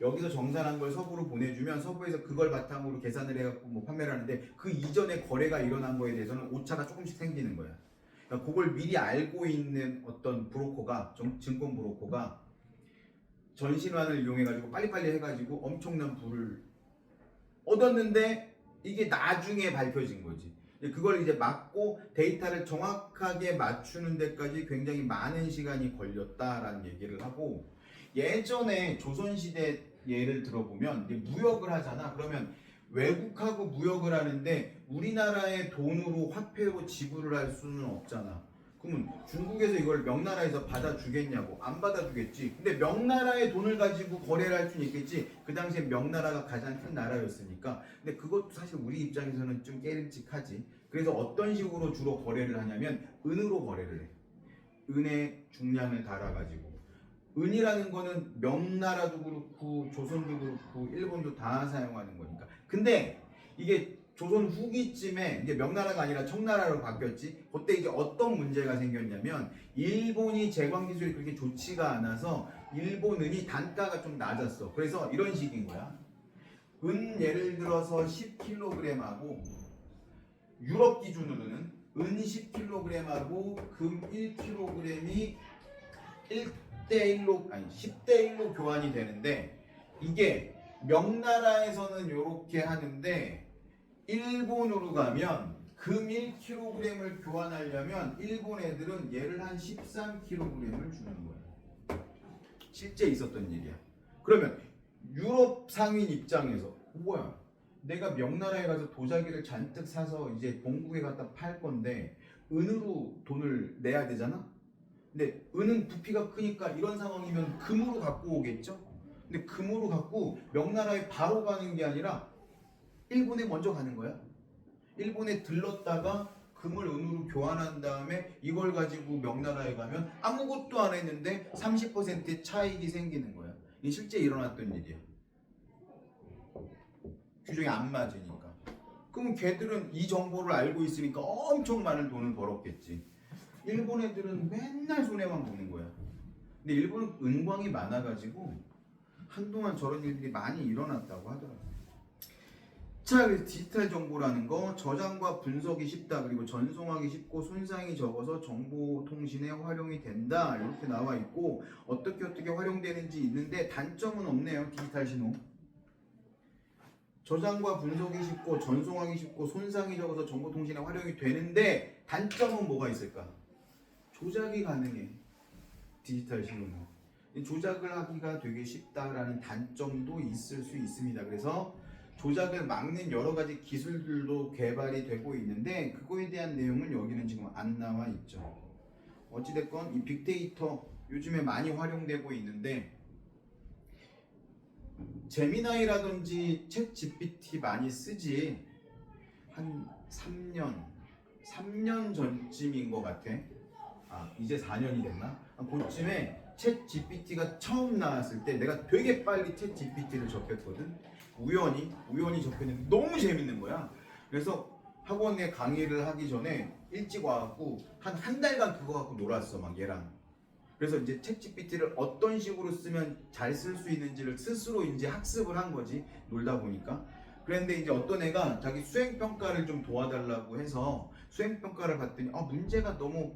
여기서 정산한 걸 서부로 보내주면 서부에서 그걸 바탕으로 계산을 해갖고 뭐 판매를 하는데 그 이전에 거래가 일어난 거에 대해서는 오차가 조금씩 생기는 거야. 그러니까 그걸 미리 알고 있는 어떤 브로커가 증권 브로커가 전신환을 이용해가지고 빨리빨리 해가지고 엄청난 부를 얻었는데 이게 나중에 밝혀진 거지. 그걸 이제 막고 데이터를 정확하게 맞추는 데까지 굉장히 많은 시간이 걸렸다라는 얘기를 하고 예전에 조선시대 예를 들어보면 이제 무역을 하잖아. 그러면 외국하고 무역을 하는데 우리나라의 돈으로 화폐로 지불을 할 수는 없잖아. 그러면 중국에서 이걸 명나라에서 받아주겠냐고. 안 받아주겠지. 근데 명나라의 돈을 가지고 거래를 할 수는 있겠지. 그 당시에 명나라가 가장 큰 나라였으니까. 근데 그것도 사실 우리 입장에서는 좀 깨름직하지. 그래서 어떤 식으로 주로 거래를 하냐면 은으로 거래를 해. 은에 중량을 달아가지고. 은이라는 거는 명나라도 그렇고 조선도 그렇고 일본도 다 사용하는 거니까. 근데 이게 조선 후기쯤에 이제 명나라가 아니라 청나라로 바뀌었지. 그때 이제 어떤 문제가 생겼냐면 일본이 제광 기술이 그렇게 좋지가 않아서 일본 은이 단가가 좀 낮았어. 그래서 이런 식인 거야. 은 예를 들어서 10kg하고 유럽 기준으로는 은 10kg하고 금 1kg이 1대1로 아니 10대1로 교환이 되는데 이게 명나라에서는 이렇게 하는데 일본으로 가면 금 1kg을 교환하려면 일본 애들은 얘를 한 13kg을 주는 거야. 실제 있었던 일이야. 그러면 유럽 상인 입장에서 뭐야? 내가 명나라에 가서 도자기를 잔뜩 사서 이제 본국에 갖다 팔 건데 은으로 돈을 내야 되잖아? 근데 은은 부피가 크니까 이런 상황이면 금으로 갖고 오겠죠? 근데 금으로 갖고 명나라에 바로 가는 게 아니라 일본에 먼저 가는 거야. 일본에 들렀다가 금을 은으로 교환한 다음에 이걸 가지고 명나라에 가면 아무것도 안 했는데 30%의 차익이 생기는 거야. 이게 실제 일어났던 일이야. 규정이 안 맞으니까. 그럼 걔들은 이 정보를 알고 있으니까 엄청 많은 돈을 벌었겠지. 일본 애들은 맨날 손해만 보는 거야. 근데 일본은 은광이 많아가지고 한동안 저런 일들이 많이 일어났다고 하더라고요. 자, 그래서 디지털 정보라는 거 저장과 분석이 쉽다. 그리고 전송하기 쉽고 손상이 적어서 정보 통신에 활용이 된다. 이렇게 나와 있고 어떻게 활용되는지 있는데 단점은 없네요. 디지털 신호. 저장과 분석이 쉽고 전송하기 쉽고 손상이 적어서 정보 통신에 활용이 되는데 단점은 뭐가 있을까? 조작이 가능해. 디지털 신호는. 조작을 하기가 되게 쉽다라는 단점도 있을 수 있습니다. 그래서 조작을 막는 여러 가지 기술들도 개발이 되고 있는데 그거에 대한 내용은 여기는 지금 안 나와 있죠. 어찌됐건 이 빅데이터 요즘에 많이 활용되고 있는데 제미나이라든지 챗 GPT 많이 쓰지. 한 3년 전쯤인 것 같아. 이제 4년이 됐나? 그쯤에 챗 GPT가 처음 나왔을 때 내가 되게 빨리 챗 GPT를 접했거든. 우연히 접했는데 너무 재밌는 거야. 그래서 학원에 강의를 하기 전에 일찍 와갖고 한 달간 그거 갖고 놀았어, 막 얘랑. 그래서 이제 챗 GPT를 어떤 식으로 쓰면 잘 쓸 수 있는지를 스스로 이제 학습을 한 거지, 놀다 보니까. 그런데 이제 어떤 애가 자기 수행평가를 좀 도와달라고 해서 수행평가를 봤더니 문제가 너무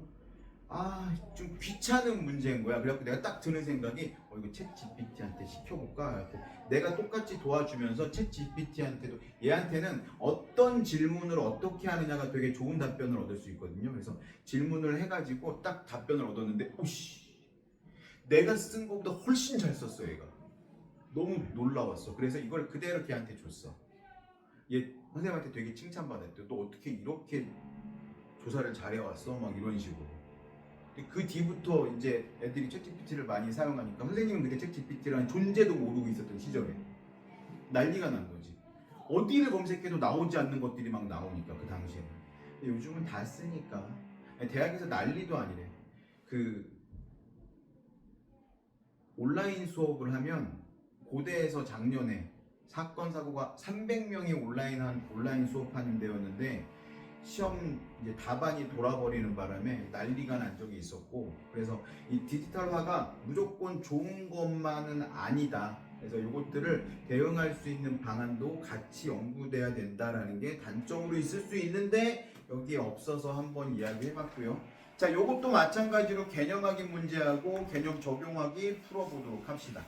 좀 귀찮은 문제인 거야. 그래갖고 내가 딱 드는 생각이 이거 챗 GPT한테 시켜볼까? 내가 똑같이 도와주면서 챗 GPT한테도 얘한테는 어떤 질문을 어떻게 하느냐가 되게 좋은 답변을 얻을 수 있거든요. 그래서 질문을 해가지고 딱 답변을 얻었는데 내가 쓴 것보다 훨씬 잘 썼어. 얘가 너무 놀라웠어. 그래서 이걸 그대로 걔한테 줬어. 얘 선생님한테 되게 칭찬받았대. 너 어떻게 이렇게 조사를 잘해왔어? 막 이런 식으로. 그 뒤부터 이제 애들이 챗GPT를 많이 사용하니까 선생님은 그때 챗GPT라는 존재도 모르고 있었던 시절에 난리가 난 거지. 어디를 검색해도 나오지 않는 것들이 막 나오니까 그 당시에는. 요즘은 다 쓰니까 대학에서 난리도 아니래. 그 온라인 수업을 하면 고대에서 작년에 사건 사고가 300명이 온라인 수업하는 데였는데 시험 이제 답안이 돌아버리는 바람에 난리가 난 적이 있었고, 그래서 이 디지털화가 무조건 좋은 것만은 아니다. 그래서 이것들을 대응할 수 있는 방안도 같이 연구돼야 된다라는 게 단점으로 있을 수 있는데 여기에 없어서 한번 이야기해봤고요. 자, 이것도 마찬가지로 개념 확인 문제하고 개념 적용하기 풀어보도록 합시다.